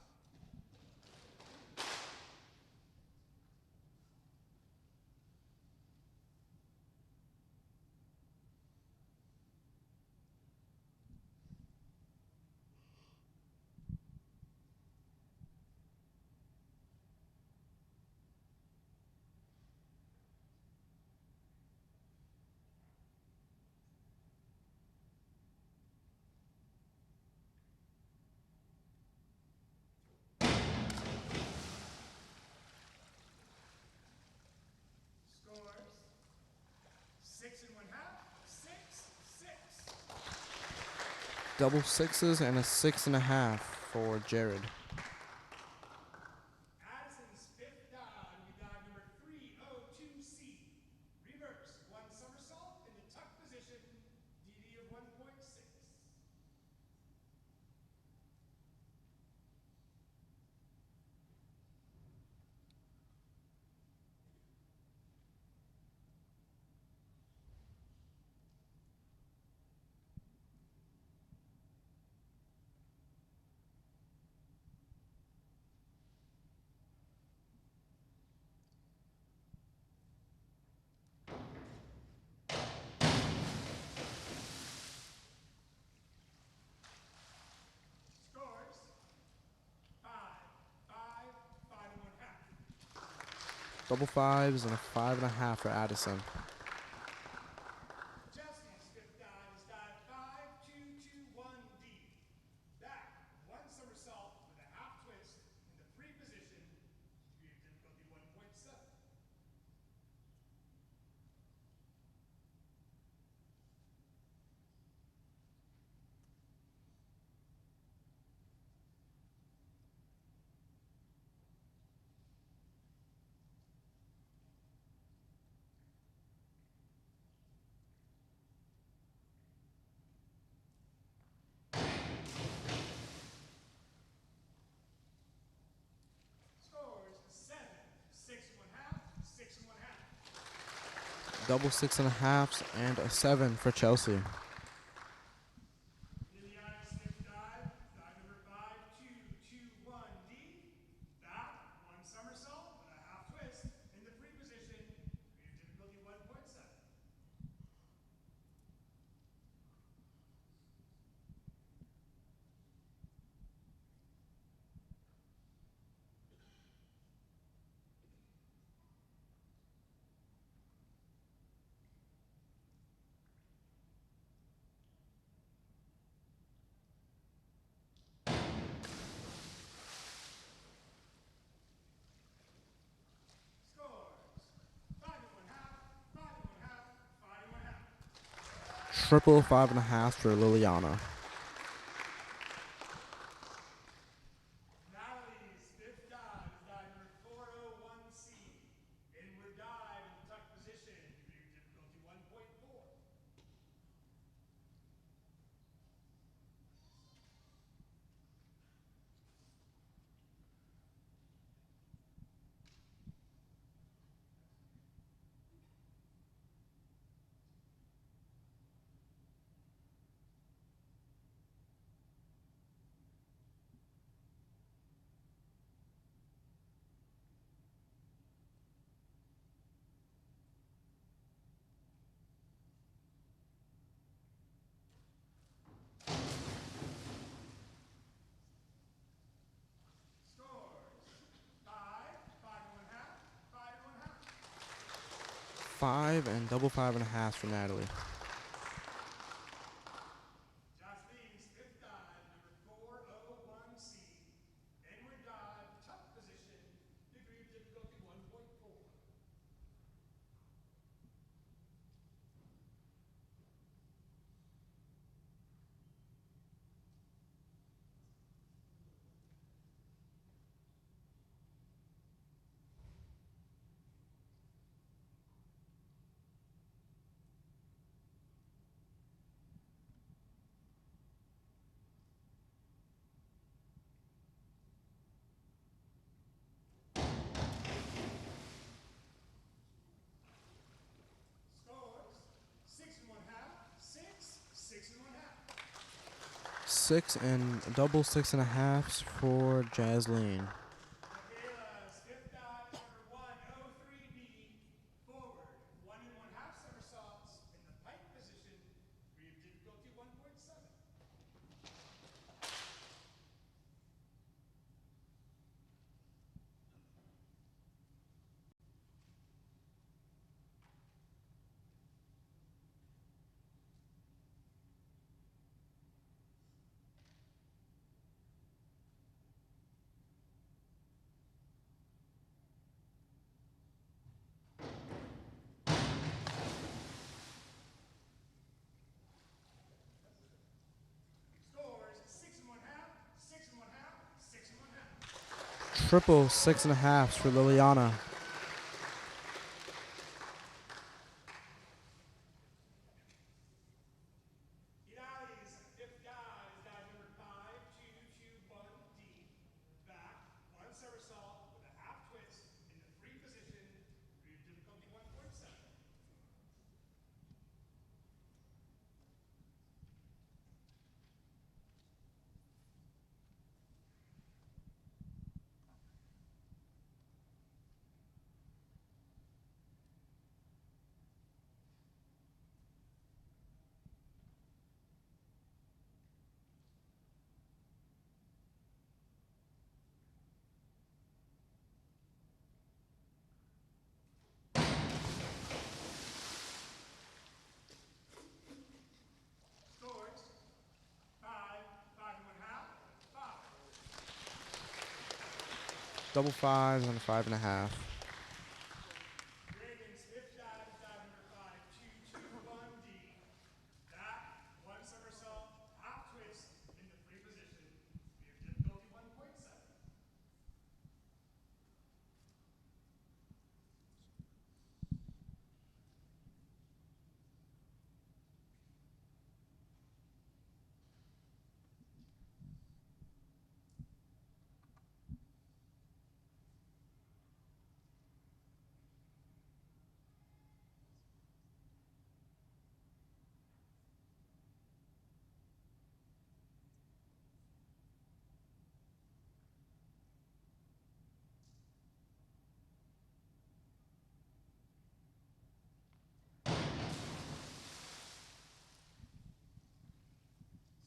Scores 6 1/2, 6, 6. Double sixes and a 6.5 for Jared. Addison's fifth dive will be dive number 302C. Reverse, one somersault in the tuck position, DD of 1.6. Scores 5, 5, 5 1/2. Double fives and a 5.5 for Addison. Chelsea's fifth dive is dive 5221D. Back, one somersault with a half twist in the free position, degree of difficulty 1.7. Scores 7, 6 1/2, 6 1/2. Double 6.5s and a 7 for Chelsea. Liliana's fifth dive, dive number 5221D. Back, one somersault with a half twist in the free position, degree of difficulty 1.7. Scores 5 1/2, 5 1/2, 5 1/2. Triple 5.5 for Liliana. Natalie's fifth dive is dive number 401C. Inward dive in the tuck position, degree of difficulty 1.4. 5 and double 5.5 for Natalie. Joseline's fifth dive, number 401C. Inward dive, tuck position, degree of difficulty 1.4. Scores, 6 1/2, 6 1/2. 6 and double 6.5s for Jasleen. Michaela's fifth dive, number 103B. Forward, 1 1/2 somersaults in the pike position, degree of difficulty 1.7. Scores, 6 1/2, 6 1/2, 6 1/2. Triple 6.5s for Liliana. Hilali's fifth dive is dive number 5221D. Back, 1 somersault with a half twist in the free position, degree of difficulty 1.7. Scores, 5 1/2, 5. Double 5s and a 5.5. Reagan's fifth dive is dive number 5221D. Back, 1 somersault, half twist in the free position, degree of difficulty 1.7.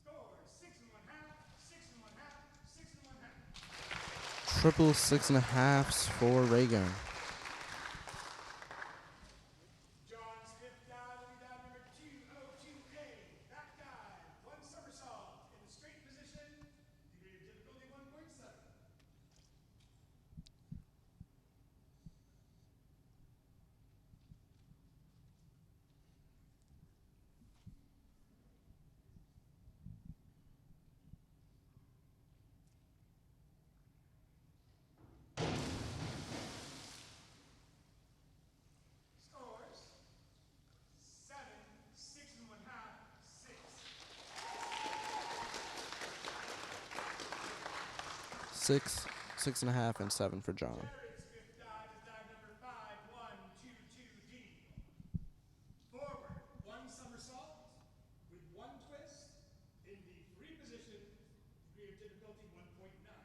Scores, 6 1/2, 6 1/2, 6 1/2. Triple 6.5s for Reagan. John's fifth dive will be dive number 202A. Back dive, 1 somersault in the straight position, degree of difficulty 1.7. Scores, 7 6 1/2, 6. 6, 6.5, and 7 for John. Jared's fifth dive is dive number 5122D. Forward, 1 somersault with 1 twist in the free position, degree of difficulty 1.9.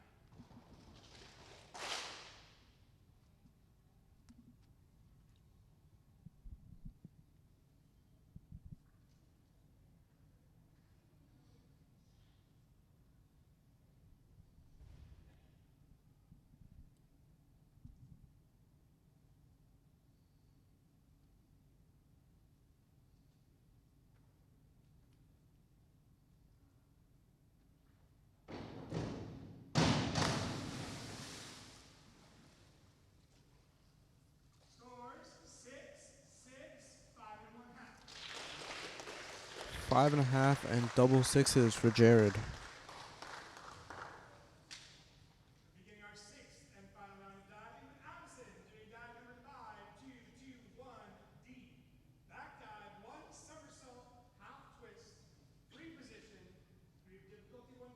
5.5 and double sixes for Jared. Beginning our sixth and final round of diving, Addison doing dive number 5221D. Back dive, one somersault, half twist, free position, degree of difficulty 1.7.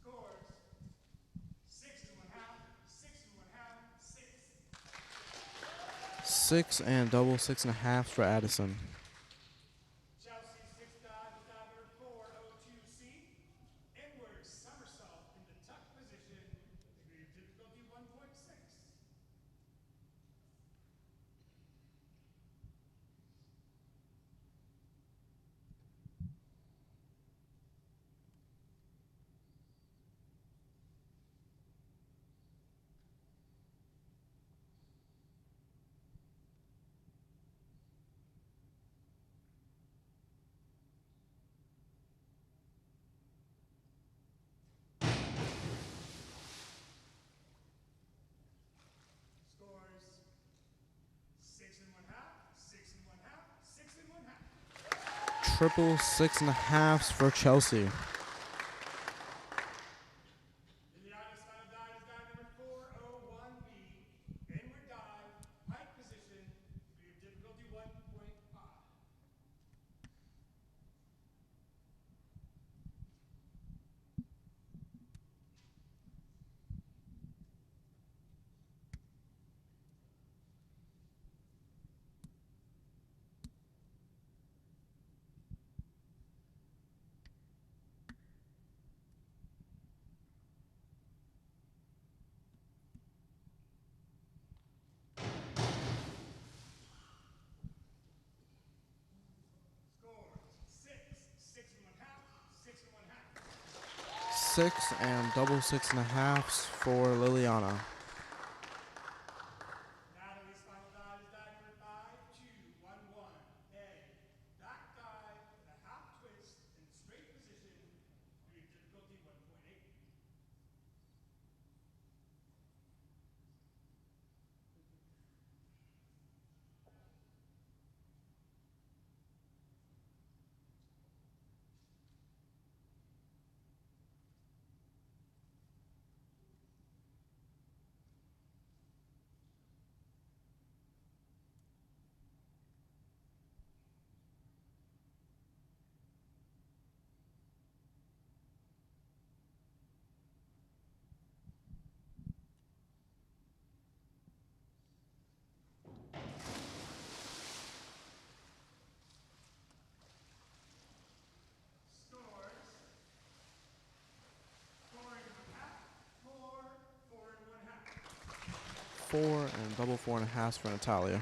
Scores, 6 1/2, 6 1/2, 6. 6 and double 6.5 for Addison. Chelsea sixth dive is dive number 402C. Inward somersault into tuck position, degree of difficulty 1.6. Scores, 6 1/2, 6 1/2, 6 1/2. Triple 6.5s for Chelsea. Liliana's final dive is dive number 401B. Inward dive, pike position, degree of difficulty 1.5. Scores, 6 1/2, 6 1/2. 6 and double 6.5s for Liliana. Natalie's final dive is dive number 5211A. Back dive with a half twist in straight position, degree of difficulty 1.8. Scores, 4 1/2, 4, 4 1/2. 4 and double 4.5s for Natalia.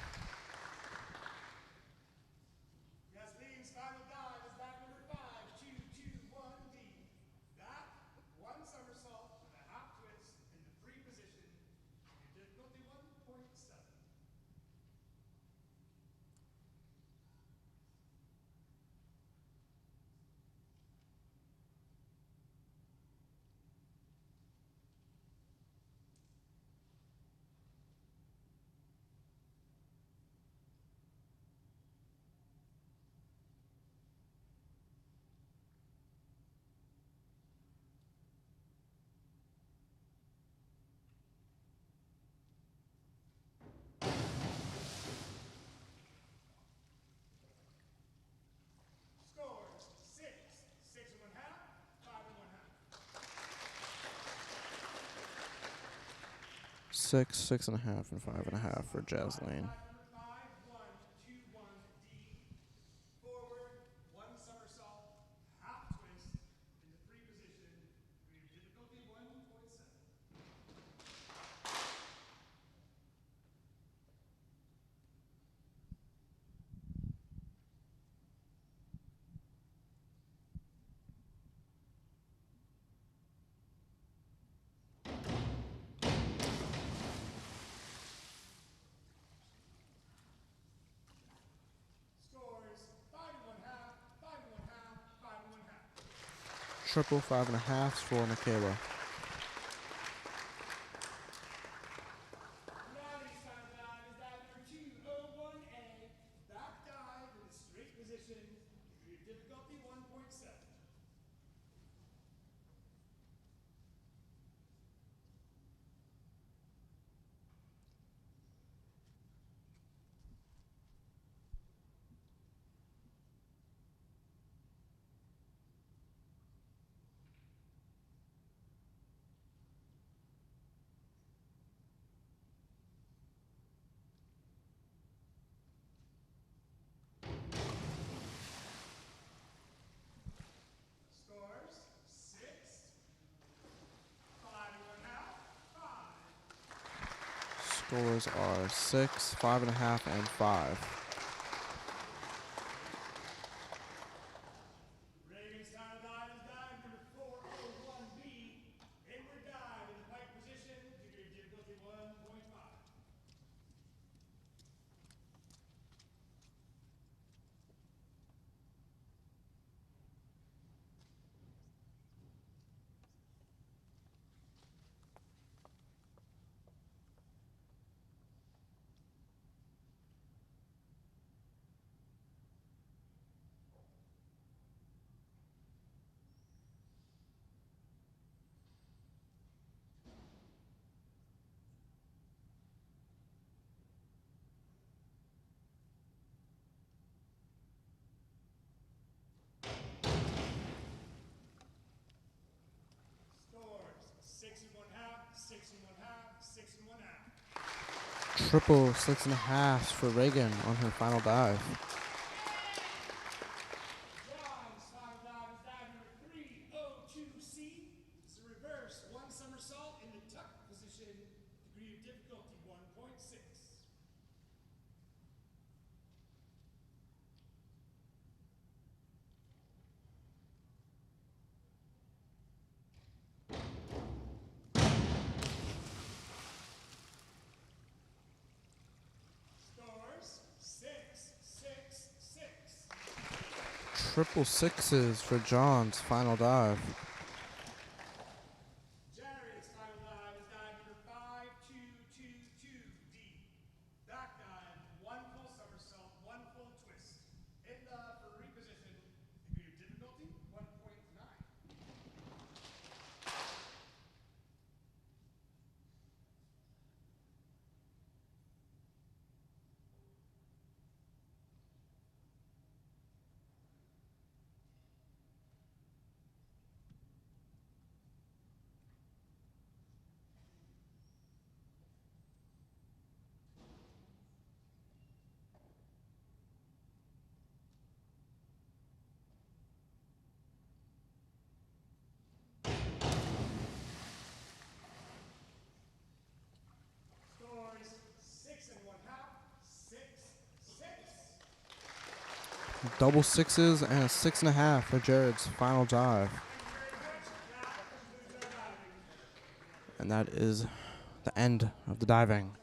Yasleen's final dive is dive number 5221D. Back, one somersault with a half twist into free position, degree of difficulty 1.7. Scores, 6, 6 1/2, 5 1/2. 6, 6.5, and 5.5 for Jasleen. Dive number 5121D. Forward, one somersault, half twist into free position, degree of difficulty 1.7. Triple 5.5s for Michaela. Ronnie's final dive is dive number 201A. Back dive in the straight position. Degree of difficulty 1.7. Scores 6, 5.5, 5. Scores are 6, 5.5, and 5. Reagan's final dive is dive number 401B. Inward dive in the pike position. Degree of difficulty 1.5. Scores 6.5, 6.5, 6.5. Triple 6.5s for Reagan on her final dive. John's final dive is dive number 302C. It's a reverse one somersault in the tuck position. Degree of difficulty 1.6. Scores 6, 6, 6. Triple 6s for John's final dive. Jared's final dive is dive number 5222D. Back dive, one full somersault, one full twist. In the for reposition, degree of difficulty 1.9. Scores 6.5, 6, 6. Double 6s and a 6.5 for Jared's final dive. And that is the end of the diving.